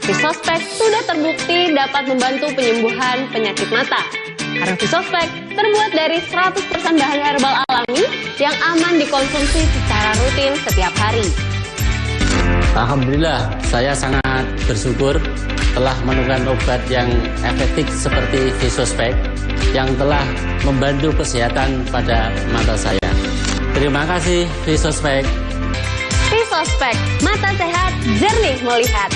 S8: Visospek sudah terbukti dapat membantu penyembuhan penyakit mata. Karena Visospek terbuat dari 100% bahan herbal alami yang aman dikonsumsi secara rutin setiap hari.
S10: Alhamdulillah, saya sangat bersyukur telah menemukan obat yang efektif seperti Visospek yang telah membantu kesehatan pada mata saya. Terima kasih Visospek.
S8: Visospek, mata sehat, jernih melihat.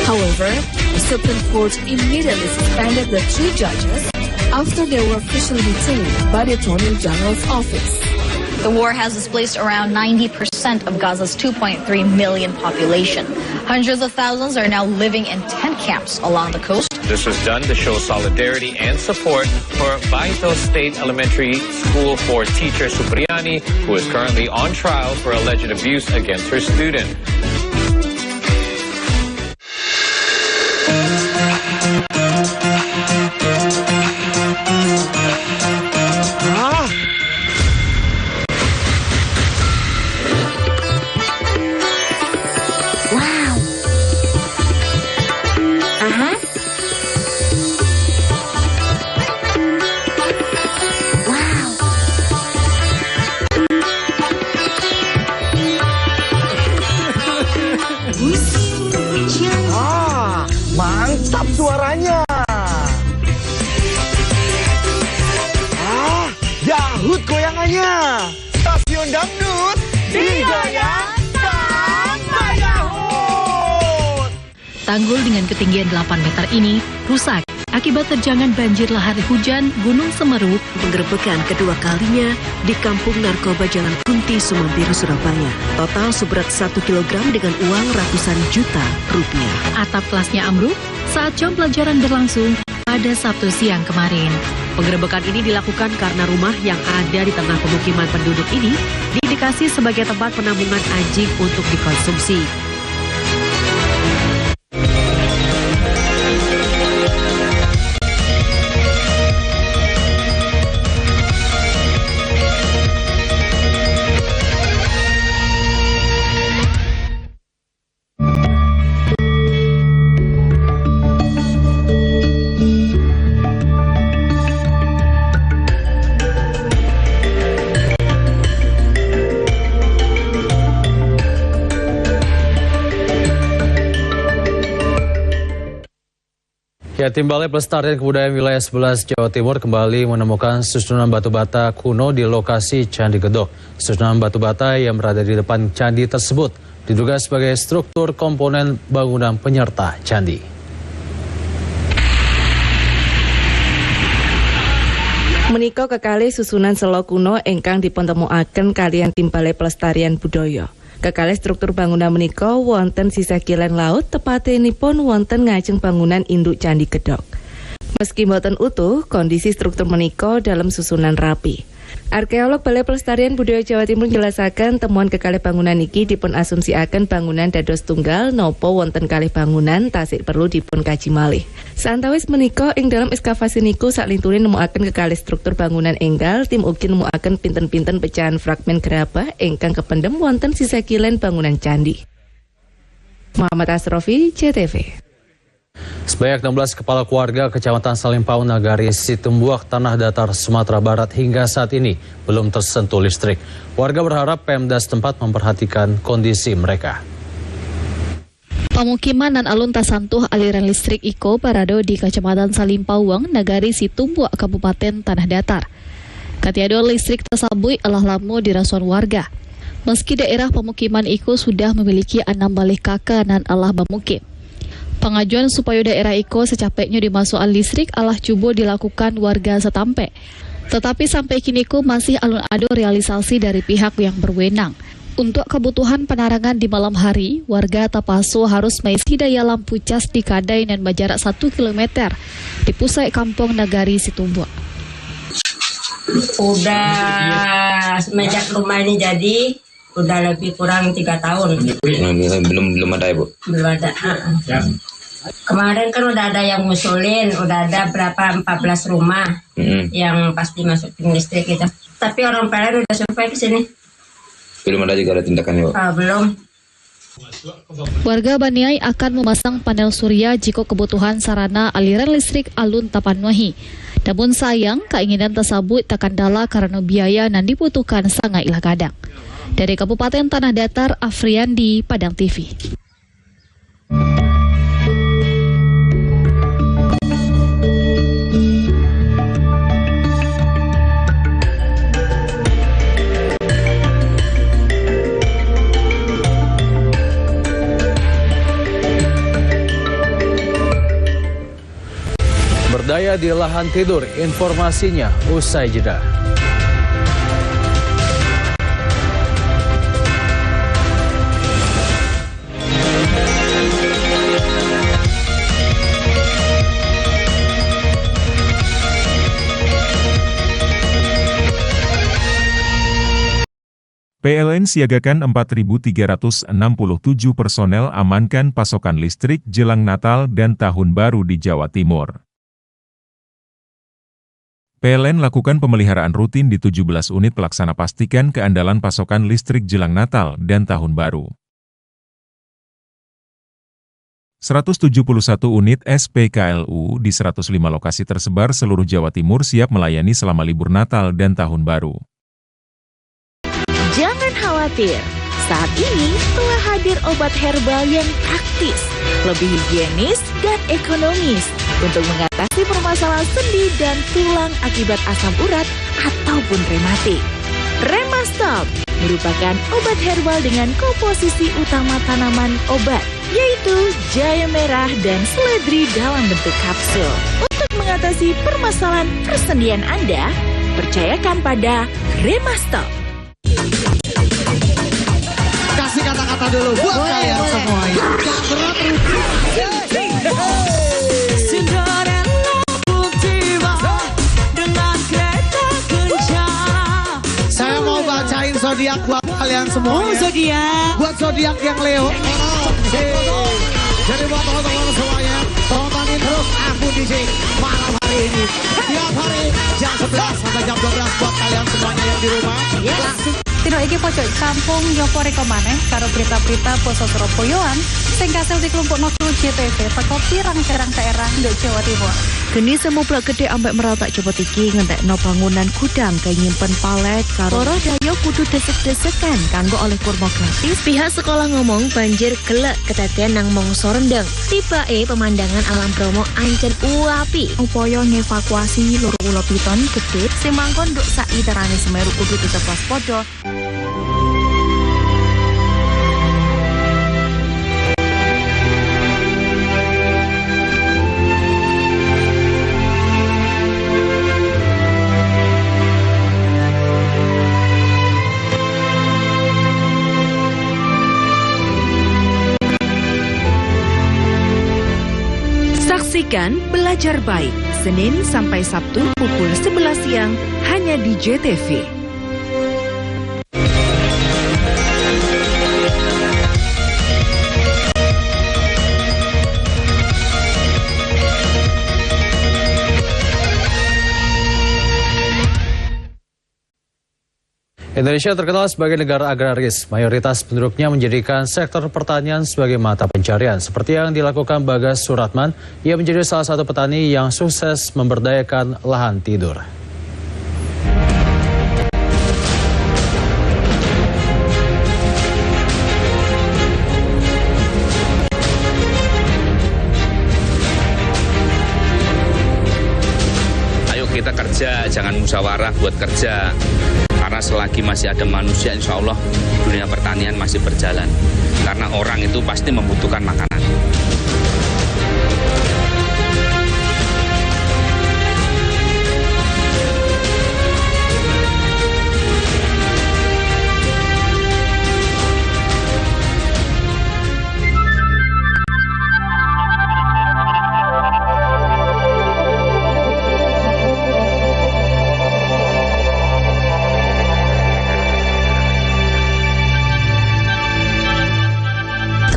S9: However, the Supreme Court immediately suspended the 3 judges after they were officially detained by the Attorney General's office.
S5: The war has displaced around 90% of Gaza's 2.3 million population. Hundreds of thousands are now living in tent camps along the coast.
S18: This was done to show solidarity and support for Vital State Elementary School for teacher Supriyani, who is currently on trial for alleged abuse against her student.
S19: Mantap suaranya. Yahut goyangannya. Stasiun dangdut digoyang sama Yahut.
S20: Tanggul dengan ketinggian 8 meter ini rusak akibat terjangan banjir lahar hujan Gunung Semeru.
S9: Penggerebekan kedua kalinya di Kampung Narkoba Jalan Kunti, Sumabiru, Surabaya. Total seberat 1 kilogram dengan uang ratusan juta rupiah.
S20: Atap kelasnya ambruk saat jam pelajaran berlangsung pada Sabtu siang kemarin.
S9: Penggerebekan ini dilakukan karena rumah yang ada di tengah pemukiman penduduk ini diindikasi sebagai tempat penampungan anjing untuk dikonsumsi.
S1: Ya, Tim Balai Pelestarian Kebudayaan Wilayah 11 Jawa Timur kembali menemukan susunan batu bata kuno di lokasi Candi Gedok. Susunan batu bata yang berada di depan candi tersebut diduga sebagai struktur komponen bangunan penyerta candi.
S21: Menika kekalih susunan selo kuno ingkang dipuntemukaken kaliyan Tim Balai Pelestarian Budaya. Kekalih struktur bangunan menika wonten sisa kilen laut tepatenipun wonten ngajeng bangunan induk Candi Gedok. Meski mboten utuh, kondisi struktur menika dalam susunan rapi. Arkeolog Balai Pelestarian Budaya Jawa Timur menjelaskan temuan kekalih bangunan iki dipun asumsiaken bangunan dados tunggal nopo wonten kalih bangunan tasik perlu dipun kaji malih. Santawis menika ing dalam ekskavasi niku saklintune nemukaken kekalih struktur bangunan enggal, tim ugi nemukaken pinten-pinten pecahan fragmen gerabah ingkang kependhem wonten sisa kilen bangunan candi. Muhammad Asrofi, JTV.
S1: Sebanyak 16 kepala keluarga Kecamatan Salimpau, Nagari Situmbuak, Tanah Datar, Sumatera Barat hingga saat ini belum tersentuh listrik. Warga berharap Pemda setempat memperhatikan kondisi mereka.
S22: Pemukiman dan alun tasantuh aliran listrik Iko Parado di Kecamatan Salimpauang, Nagari Situmbuak, Kabupaten Tanah Datar. Katiado listrik tersabui alah lamu dirasuan warga. Meski daerah pemukiman Iko sudah memiliki 6 balik kakak dan alah bamukim. Pengajuan supaya daerah Iko secapeknya dimasukan listrik alah cubo dilakukan warga setampe. Tetapi sampai kini Iko masih alun ado realisasi dari pihak yang berwenang. Untuk kebutuhan penerangan di malam hari, warga Tapaso harus mengisi daya lampu cas di kadai dan berjarak 1 km di pusat kampung Nagari Situmbuak.
S24: Udah semenjak rumah ini jadi udah lebih kurang 3 tahun.
S25: Belum ada ya, Bu?
S24: Belum ada. Kemarin kan udah ada yang ngusulin, udah ada berapa 14 rumah yang pasti masukin listrik gitu. Tapi orang PLN udah survei ke sini.
S25: Belum ada juga ada tindakan ya, Bu?
S24: Belum.
S22: Warga Baniai akan memasang panel surya jika kebutuhan sarana aliran listrik alun tapanwahi. Namun sayang, keinginan tersebut tak kandala karena biaya yang dibutuhkan sangat ilah kadang. Dari Kabupaten Tanah Datar, Afriandi, Padang TV.
S1: Berdaya di lahan tidur, informasinya usai jeda.
S6: PLN siagakan 4.367 personel amankan pasokan listrik jelang Natal dan Tahun Baru di Jawa Timur. PLN lakukan pemeliharaan rutin di 17 unit pelaksana pastikan keandalan pasokan listrik jelang Natal dan Tahun Baru. 171 unit SPKLU di 105 lokasi tersebar seluruh Jawa Timur siap melayani selama libur Natal dan Tahun Baru.
S4: Jangan khawatir, saat ini telah hadir obat herbal yang praktis, lebih higienis dan ekonomis untuk mengatasi permasalahan sendi dan tulang akibat asam urat ataupun rematik. Remastop merupakan obat herbal dengan komposisi utama tanaman obat, yaitu jahe merah dan seledri dalam bentuk kapsul. Untuk mengatasi permasalahan persendian Anda, percayakan pada Remastop.
S19: Kasih kata-kata dulu buat kalian semuanya. Saya mau bacain zodiak buat kalian semuanya.
S4: Oh, zodiak.
S19: Buat zodiak yang Leo. Jadi buat teman-teman semuanya, tontonin terus aku di sini malam hari ini. Tiap hari jam 11 sampai jam 12 buat kalian semuanya yang di rumah. Langsung
S7: Tino iki pojok kampung nyopo reko maneh karo berita-berita basa Surabayaan sing kasil dikelompokno kru JTV teko pirang-pirang daerah nduk Jawa Timur.
S21: Geni semublak gede ambek meratak cepet iki ngentekno bangunan gudang kaya nyimpen palet karo para dayo kudu desek-desekan kanggo oleh kurma gratis.
S12: Pihak sekolah ngomong banjir gelek kedadean nang mangsa rendeng. Tibake pemandangan alam Bromo ancen uapi.
S21: Upaya ngevakuasi loro ula piton gede sing mangkon nduk sak iterane Semeru kudu tetep waspada.
S4: Saksikan Belajar Baik, Senin sampai Sabtu pukul 11 siang hanya di JTV.
S1: Indonesia terkenal sebagai negara agraris. Mayoritas penduduknya menjadikan sektor pertanian sebagai mata pencarian. Seperti yang dilakukan Bagas Suratman, ia menjadi salah satu petani yang sukses memberdayakan lahan tidur.
S13: Ayo kita kerja, jangan musyawarah buat kerja. Karena selagi masih ada manusia, insya Allah dunia pertanian masih berjalan. Karena orang itu pasti membutuhkan makanan.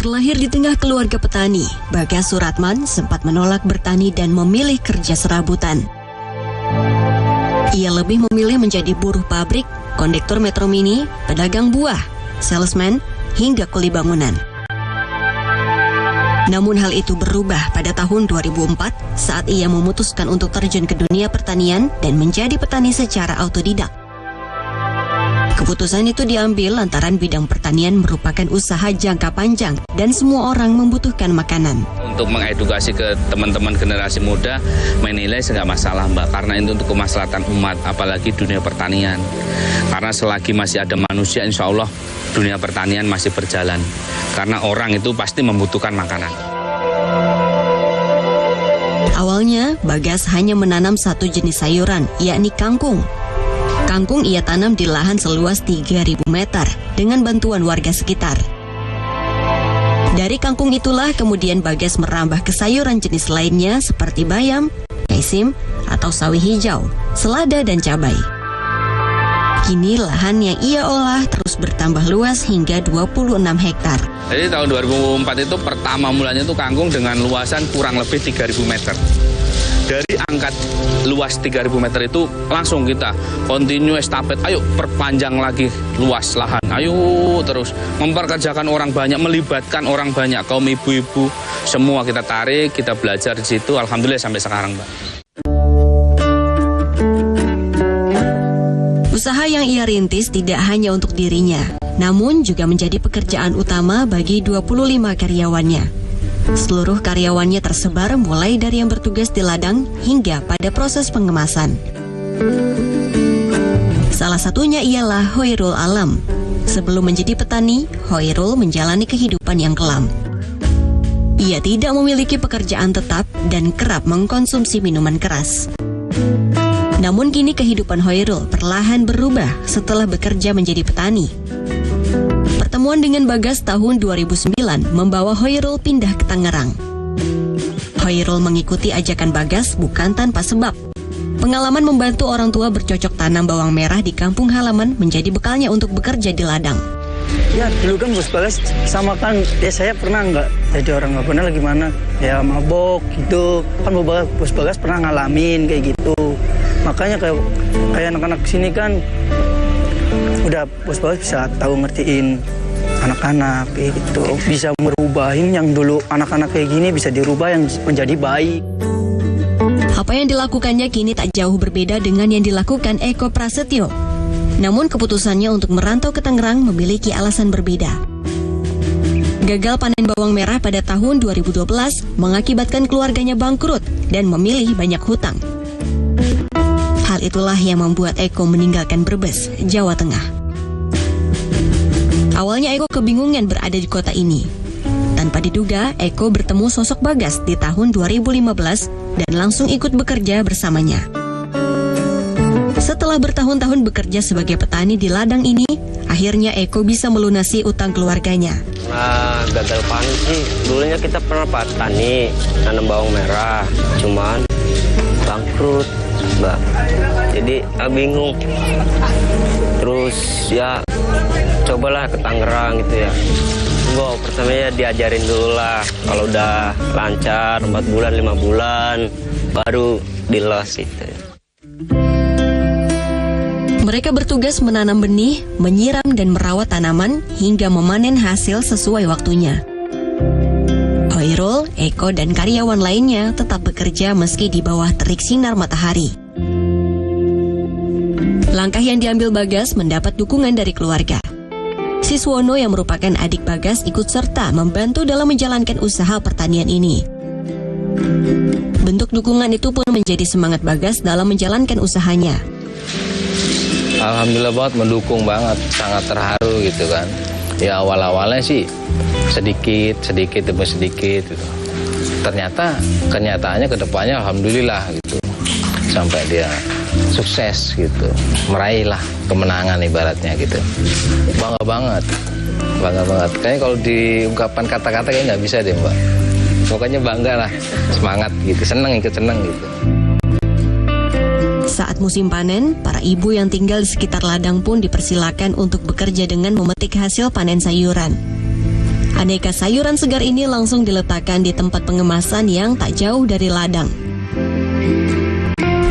S23: Terlahir di tengah keluarga petani, Bagas Suratman sempat menolak bertani dan memilih kerja serabutan. Ia lebih memilih menjadi buruh pabrik, kondektur metro mini, pedagang buah, salesman, hingga kuli bangunan. Namun hal itu berubah pada tahun 2004 saat ia memutuskan untuk terjun ke dunia pertanian dan menjadi petani secara autodidak. Keputusan itu diambil lantaran bidang pertanian merupakan usaha jangka panjang dan semua orang membutuhkan makanan.
S13: Untuk mengedukasi ke teman-teman generasi muda, menilai nggak masalah Mbak, karena itu untuk kemaslahatan umat, apalagi dunia pertanian. Karena selagi masih ada manusia, insya Allah dunia pertanian masih berjalan. Karena orang itu pasti membutuhkan makanan.
S23: Awalnya, Bagas hanya menanam satu jenis sayuran, yakni kangkung. Kangkung ia tanam di lahan seluas 3.000 meter dengan bantuan warga sekitar. Dari kangkung itulah kemudian Bagas merambah ke sayuran jenis lainnya seperti bayam, kaisim, atau sawi hijau, selada dan cabai. Kini lahan yang ia olah terus bertambah luas hingga 26 hektar.
S13: Jadi tahun 2004 itu pertama mulanya itu kangkung dengan luasan kurang lebih 3.000 meter. Dari angkat luas 3.000 meter itu langsung kita continue estafet, ayo perpanjang lagi luas lahan, ayo terus memperkerjakan orang banyak, melibatkan orang banyak, kaum ibu-ibu, semua kita tarik, kita belajar di situ, alhamdulillah sampai sekarang, Mbak.
S23: Usaha yang ia rintis tidak hanya untuk dirinya, namun juga menjadi pekerjaan utama bagi 25 karyawannya. Seluruh karyawannya tersebar mulai dari yang bertugas di ladang hingga pada proses pengemasan. Salah satunya ialah Hoirul Alam. Sebelum menjadi petani, Hoirul menjalani kehidupan yang kelam. Ia tidak memiliki pekerjaan tetap dan kerap mengkonsumsi minuman keras. Namun kini kehidupan Hoirul perlahan berubah setelah bekerja menjadi petani. Pertemuan dengan Bagas tahun 2009 membawa Hoirul pindah ke Tangerang. Hoirul mengikuti ajakan Bagas bukan tanpa sebab. Pengalaman membantu orang tua bercocok tanam bawang merah di kampung halaman menjadi bekalnya untuk bekerja di ladang.
S11: Ya dulu kan Bos Bagas sama kan, ya saya pernah nggak jadi orang nggak benar gimana, ya mabok gitu. Kan Bos Bagas pernah ngalamin kayak gitu. Makanya kayak anak-anak sini kan udah Bos Bagas bisa tahu ngertiin anak-anak kayak gitu. Bisa merubahin yang dulu anak-anak kayak gini bisa dirubah yang menjadi baik.
S23: Apa yang dilakukannya kini tak jauh berbeda dengan yang dilakukan Eko Prasetyo. Namun keputusannya untuk merantau ke Tangerang memiliki alasan berbeda. Gagal panen bawang merah pada tahun 2012 mengakibatkan keluarganya bangkrut dan memilih banyak hutang. Hal itulah yang membuat Eko meninggalkan Brebes, Jawa Tengah. Awalnya Eko kebingungan berada di kota ini. Tanpa diduga, Eko bertemu sosok Bagas di tahun 2015 dan langsung ikut bekerja bersamanya. Setelah bertahun-tahun bekerja sebagai petani di ladang ini, akhirnya Eko bisa melunasi utang keluarganya.
S14: Nah, gagal panen sih. Dulunya kita pernah petani, nanam bawang merah, cuman bangkrut, Mbak. Jadi bingung. Terus ya cobalah ke Tangerang gitu ya. Enggak, pertamanya diajarin dulu lah. Kalau udah lancar 4 bulan, 5 bulan, baru dilos itu.
S23: Mereka bertugas menanam benih, menyiram dan merawat tanaman hingga memanen hasil sesuai waktunya. Hoirul, Eko dan karyawan lainnya tetap bekerja meski di bawah terik sinar matahari. Langkah yang diambil Bagas mendapat dukungan dari keluarga. Siswono yang merupakan adik Bagas ikut serta membantu dalam menjalankan usaha pertanian ini. Bentuk dukungan itu pun menjadi semangat Bagas dalam menjalankan usahanya.
S25: Alhamdulillah banget, mendukung banget, sangat terharu gitu kan. Ya awal-awalnya sih sedikit demi sedikit gitu. Ternyata kenyataannya kedepannya alhamdulillah gitu. Sampai dia sukses gitu, meraihlah kemenangan ibaratnya gitu. Bangga banget. Kayaknya kalau diungkapkan kata-kata kayaknya nggak bisa deh Mbak. Pokoknya bangga lah, semangat gitu, ikut seneng gitu.
S23: Saat musim panen, para ibu yang tinggal di sekitar ladang pun dipersilakan untuk bekerja dengan memetik hasil panen sayuran. Aneka sayuran segar ini langsung diletakkan di tempat pengemasan yang tak jauh dari ladang.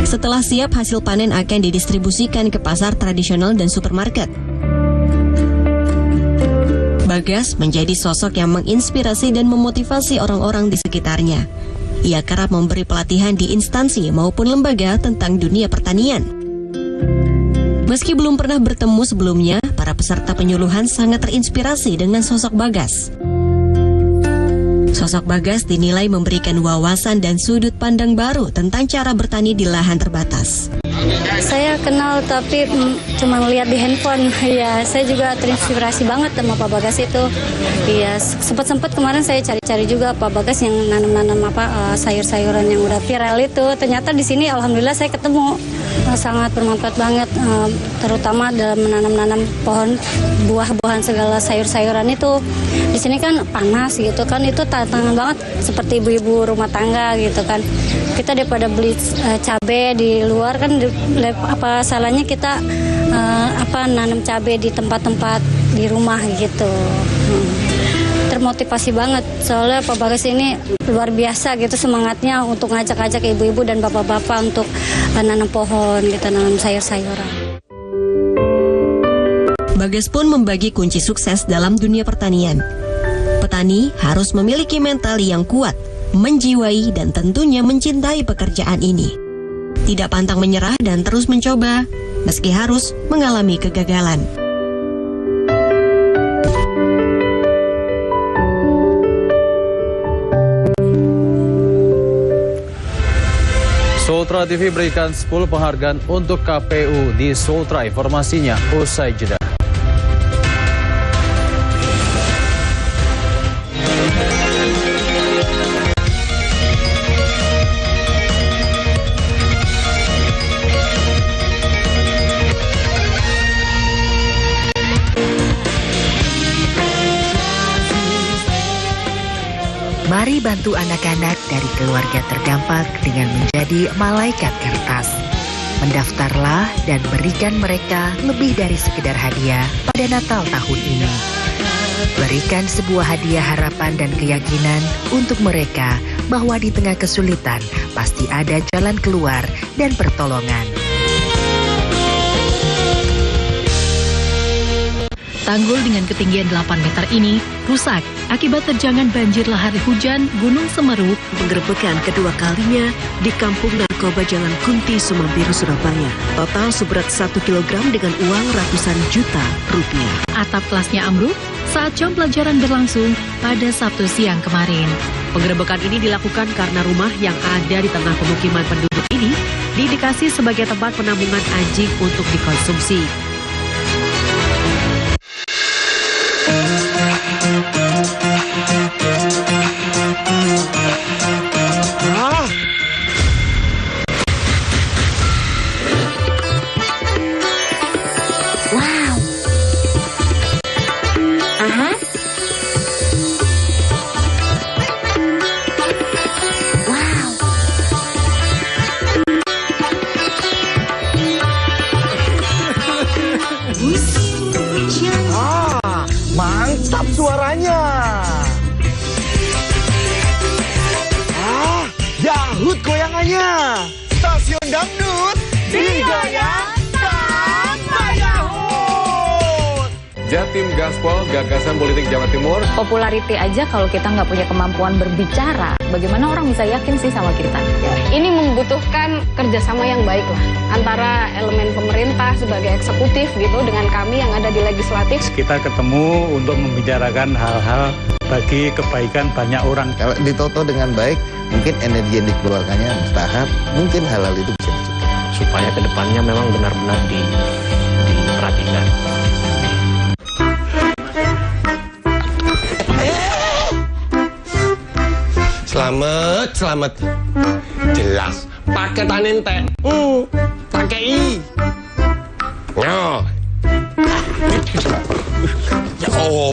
S23: Setelah siap, hasil panen akan didistribusikan ke pasar tradisional dan supermarket. Bagas menjadi sosok yang menginspirasi dan memotivasi orang-orang di sekitarnya. Ia kerap memberi pelatihan di instansi maupun lembaga tentang dunia pertanian. Meski belum pernah bertemu sebelumnya, para peserta penyuluhan sangat terinspirasi dengan sosok Bagas. Sosok Bagas dinilai memberikan wawasan dan sudut pandang baru tentang cara bertani di lahan terbatas.
S7: Saya kenal tapi cuma lihat di handphone. Ya, saya juga terinspirasi banget sama Pak Bagas itu. Iya, sempat kemarin saya cari-cari juga Pak Bagas yang nanam-nanam sayur-sayuran yang udah viral itu. Ternyata di sini alhamdulillah saya ketemu. Sangat bermanfaat banget, terutama dalam menanam-nanam pohon buah-buahan segala sayur-sayuran itu. Di sini kan panas gitu kan, itu tantangan banget seperti ibu-ibu rumah tangga gitu kan. Kita daripada beli cabai di luar kan Apa salahnya kita nanam cabai di tempat-tempat di rumah gitu. Termotivasi banget soalnya Pak Bagas ini luar biasa gitu semangatnya untuk ngajak-ngajak ibu-ibu dan bapak-bapak untuk nanam pohon gitu, nanam sayur-sayuran.
S23: Bagas pun membagi kunci sukses dalam dunia pertanian. Petani harus memiliki mental yang kuat, menjiwai dan tentunya mencintai pekerjaan ini. Tidak pantang menyerah dan terus mencoba meski harus mengalami kegagalan.
S1: Sultra TV berikan 10 penghargaan untuk KPU di Sultra. Informasinya usai jeda.
S2: Mari bantu anak-anak dari keluarga terdampak dengan menjadi malaikat kertas. Mendaftarlah dan berikan mereka lebih dari sekedar hadiah pada Natal tahun ini. Berikan sebuah hadiah harapan dan keyakinan untuk mereka bahwa di tengah kesulitan pasti ada jalan keluar dan pertolongan.
S20: Tanggul dengan ketinggian 8 meter ini rusak akibat terjangan banjir lahar hujan Gunung Semeru.
S9: Penggerebekan kedua kalinya di Kampung Narkoba Jalan Kunti, Sumambiru, Surabaya. Total seberat 1 kilogram dengan uang ratusan juta rupiah.
S20: Atap kelasnya ambruk saat jam pelajaran berlangsung pada Sabtu siang kemarin.
S9: Penggerebekan ini dilakukan karena rumah yang ada di tengah pemukiman penduduk ini diindikasi sebagai tempat penampungan anjing untuk dikonsumsi.
S19: Mantap suaranya. Yahut goyangannya. Stasiun dangdut digoyang sama Yahut.
S18: Jatim Gaspol, gagasan politik Jawa Timur.
S3: Populariti aja kalau kita nggak punya kemampuan berbicara, bagaimana orang bisa yakin sih sama kita?
S8: Ini membutuhkan kerjasama yang baik lah antara elemen pemerintah sebagai eksekutif gitu dengan kami yang ada di legislatif.
S15: Kita ketemu untuk membicarakan hal-hal bagi kebaikan banyak orang.
S16: Kalau ditoto dengan baik, mungkin energi yang dikeluarkannya bertahap, mungkin hal-hal itu bisa dicegah.
S17: Supaya kedepannya memang benar-benar diperhatikan.
S26: Selamat. Jelas. Pakai tanin teh. Pakai i. Ya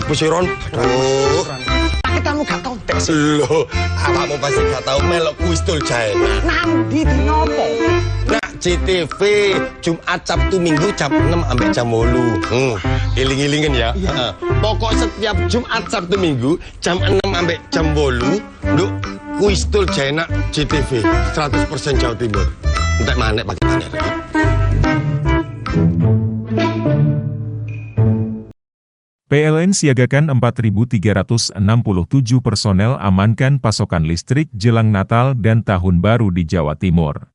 S26: pesiron.
S19: Pakai tamu gak tau tes.
S26: Loh, awakmu pasti gak tau melok kuis tul China.
S19: Nanti di nopo.
S26: Nak CTV Jumat Sabtu Minggu jam 6 sampai jam 8. Iling-ilingen ya. Pokok setiap Jumat Sabtu Minggu jam 6 sampai jam 8. Nduk kuis tul China CTV 100% Jawa Timur. Entek manek pakai tanah.
S6: PLN siagakan 4.367 personel amankan pasokan listrik jelang Natal dan Tahun Baru di Jawa Timur.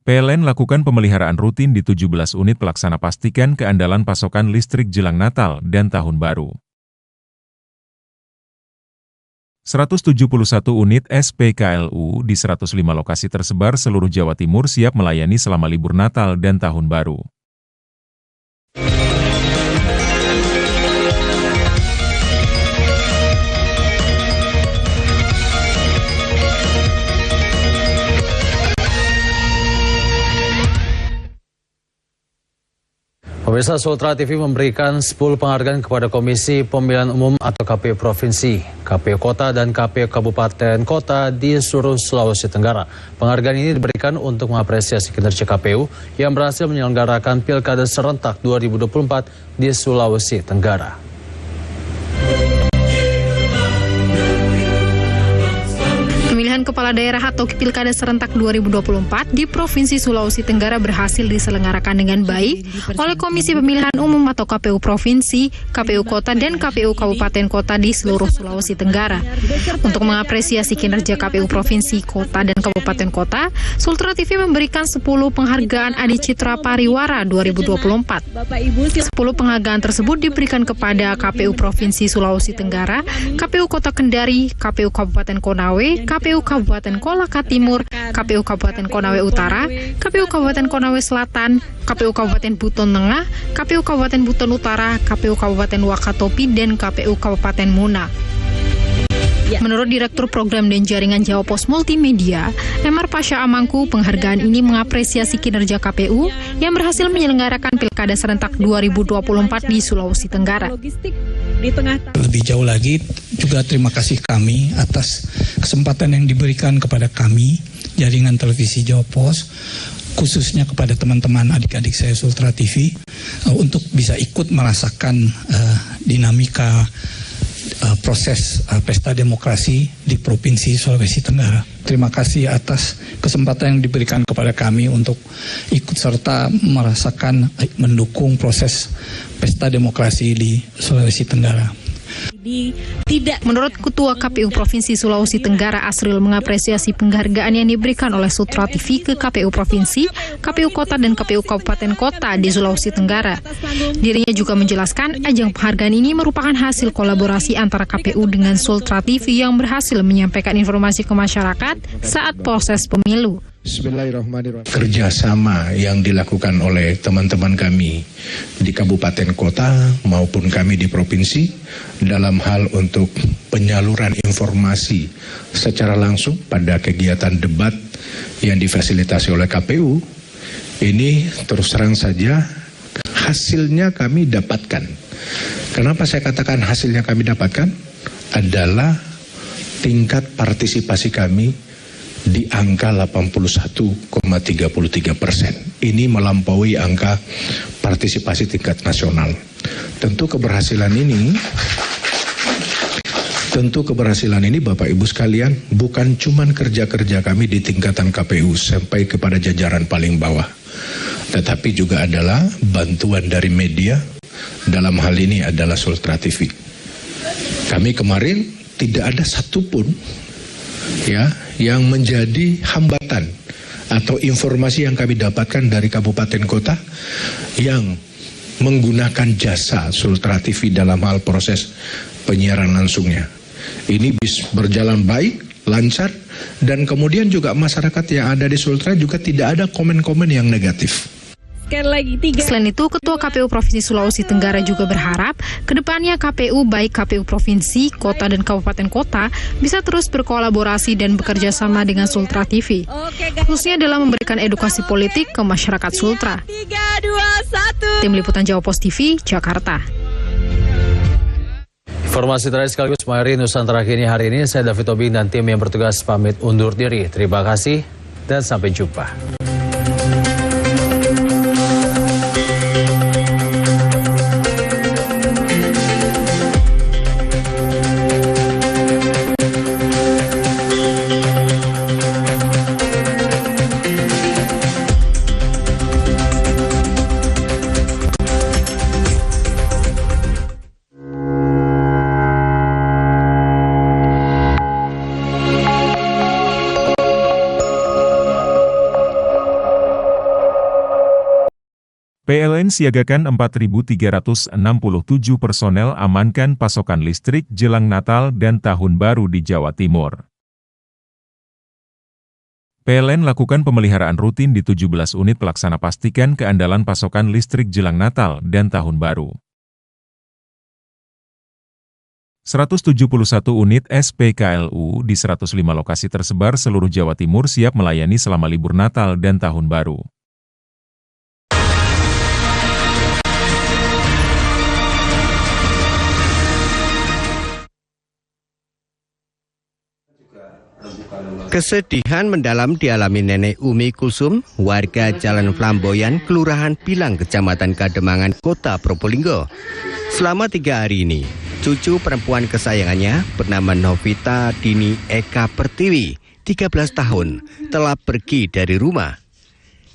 S6: PLN lakukan pemeliharaan rutin di 17 unit pelaksana pastikan keandalan pasokan listrik jelang Natal dan Tahun Baru. 171 unit SPKLU di 105 lokasi tersebar seluruh Jawa Timur siap melayani selama libur Natal dan Tahun Baru.
S1: Pemirsa, Sultra TV memberikan 10 penghargaan kepada Komisi Pemilihan Umum atau KPU Provinsi, KPU Kota, dan KPU Kabupaten Kota di seluruh Sulawesi Tenggara. Penghargaan ini diberikan untuk mengapresiasi kinerja KPU yang berhasil menyelenggarakan Pilkada serentak 2024 di Sulawesi Tenggara.
S20: Pemilihan kepala daerah atau Pilkada serentak 2024 di Provinsi Sulawesi Tenggara berhasil diselenggarakan dengan baik oleh Komisi Pemilihan Umum atau KPU Provinsi, KPU Kota, dan KPU Kabupaten Kota di seluruh Sulawesi Tenggara. Untuk mengapresiasi kinerja KPU Provinsi, Kota, dan Kabupaten Kota, Sultra TV memberikan 10 penghargaan Adi Citra Pariwara 2024. 10 penghargaan tersebut diberikan kepada KPU Provinsi Sulawesi Tenggara, KPU Kota Kendari, KPU Kabupaten Konawe, KPU Kabupaten Kolaka Timur, KPU Kabupaten Konawe Utara, KPU Kabupaten Konawe Selatan, KPU Kabupaten Buton Tengah, KPU Kabupaten Buton Utara, KPU Kabupaten Wakatobi, dan KPU Kabupaten Muna. Menurut Direktur Program dan Jaringan Jawa Pos Multimedia, Emar Pasha Amangku, penghargaan ini mengapresiasi kinerja KPU yang berhasil menyelenggarakan Pilkada serentak 2024 di Sulawesi Tenggara.
S5: Lebih jauh lagi, juga terima kasih kami atas kesempatan yang diberikan kepada kami, Jaringan Televisi Jawa Pos, khususnya kepada teman-teman adik-adik saya Sultra TV, untuk bisa ikut merasakan dinamika proses pesta demokrasi di Provinsi Sulawesi Tenggara. Terima kasih atas kesempatan yang diberikan kepada kami untuk ikut serta merasakan, mendukung proses pesta demokrasi di Sulawesi Tenggara.
S20: Menurut Ketua KPU Provinsi Sulawesi Tenggara Asril mengapresiasi penghargaan yang diberikan oleh Sultra TV ke KPU Provinsi, KPU Kota, dan KPU Kabupaten Kota di Sulawesi Tenggara. Dirinya juga menjelaskan ajang penghargaan ini merupakan hasil kolaborasi antara KPU dengan Sultra TV yang berhasil menyampaikan informasi ke masyarakat saat proses pemilu.
S10: Bismillahirrahmanirrahim. Kerjasama yang dilakukan oleh teman-teman kami di kabupaten kota maupun kami di provinsi dalam hal untuk penyaluran informasi secara langsung pada kegiatan debat yang difasilitasi oleh KPU, ini terus terang saja hasilnya kami dapatkan. Kenapa saya katakan hasilnya kami dapatkan? Adalah tingkat partisipasi kami di angka 81,33%. Ini melampaui angka partisipasi tingkat nasional. Tentu keberhasilan ini Bapak Ibu sekalian bukan cuman kerja-kerja kami di tingkatan KPU sampai kepada jajaran paling bawah, tetapi juga adalah bantuan dari media, dalam hal ini adalah Sultra TV. Kami kemarin tidak ada satupun yang menjadi hambatan atau informasi yang kami dapatkan dari kabupaten kota yang menggunakan jasa Sultra TV dalam hal proses penyiaran langsungnya. Ini berjalan baik, lancar, dan kemudian juga masyarakat yang ada di Sultra juga tidak ada komen-komen yang negatif.
S20: Selain itu, Ketua KPU Provinsi Sulawesi Tenggara juga berharap kedepannya KPU baik KPU Provinsi, Kota, dan Kabupaten Kota bisa terus berkolaborasi dan bekerja sama dengan Sultra TV, khususnya dalam memberikan edukasi politik ke masyarakat Sultra.
S4: 3, 2, 1.
S20: Tim Liputan Jawa Pos TV, Jakarta.
S1: Informasi terakhir sekaligus mengakhiri Nusantara Kini hari ini. Saya David Tobing dan tim yang bertugas pamit undur diri. Terima kasih dan sampai jumpa.
S6: PLN siagakan 4.367 personel amankan pasokan listrik jelang Natal dan Tahun Baru di Jawa Timur. PLN lakukan pemeliharaan rutin di 17 unit pelaksana pastikan keandalan pasokan listrik jelang Natal dan Tahun Baru. 171 unit SPKLU di 105 lokasi tersebar seluruh Jawa Timur siap melayani selama libur Natal dan Tahun Baru.
S11: Kesedihan mendalam dialami Nenek Umi Kulsum, warga Jalan Flamboyan, Kelurahan Pilang, Kecamatan Kademangan, Kota Probolinggo. Selama 3 hari ini, cucu perempuan kesayangannya bernama Novita Dini Eka Pertiwi, 13 tahun, telah pergi dari rumah.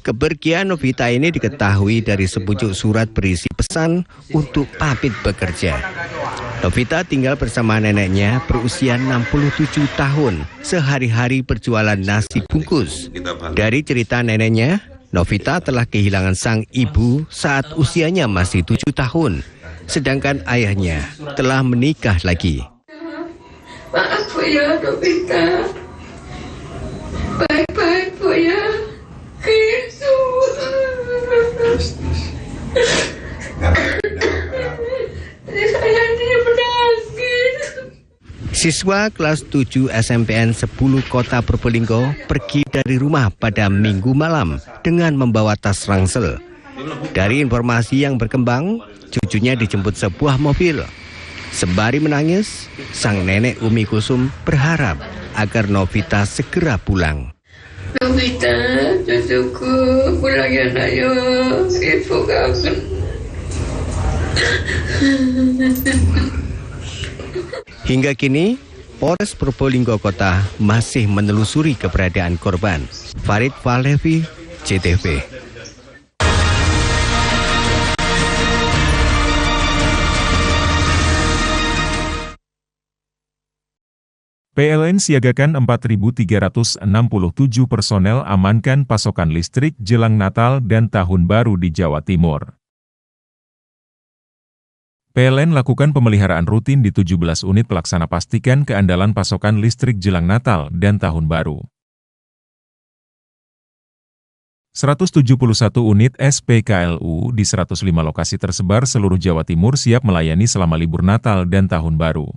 S11: Kepergian Novita ini diketahui dari sepucuk surat berisi pesan untuk pamit bekerja. Novita tinggal bersama neneknya berusia 67 tahun, sehari-hari berjualan nasi bungkus. Dari cerita neneknya, Novita telah kehilangan sang ibu saat usianya masih 7 tahun, sedangkan ayahnya telah menikah lagi.
S12: Maaf ya Novita, baik-baik ya, gitu.
S11: Siswa kelas 7 SMPN 10 Kota Probolinggo pergi dari rumah pada Minggu malam dengan membawa tas ransel. Dari informasi yang berkembang, cucunya dijemput sebuah mobil. Sembari menangis, sang nenek Umi Kulsum berharap agar Novita segera pulang.
S12: Novita, cucuku, pulang ya nak ya, ibu kangen.
S11: Hingga kini, Polres Probolinggo Kota masih menelusuri keberadaan korban. Farid Falevi, CTV.
S6: PLN siagakan 4.367 personel amankan pasokan listrik jelang Natal dan Tahun Baru di Jawa Timur. PLN lakukan pemeliharaan rutin di 17 unit pelaksana pastikan keandalan pasokan listrik jelang Natal dan Tahun Baru. 171 unit SPKLU di 105 lokasi tersebar seluruh Jawa Timur siap melayani selama libur Natal dan Tahun Baru.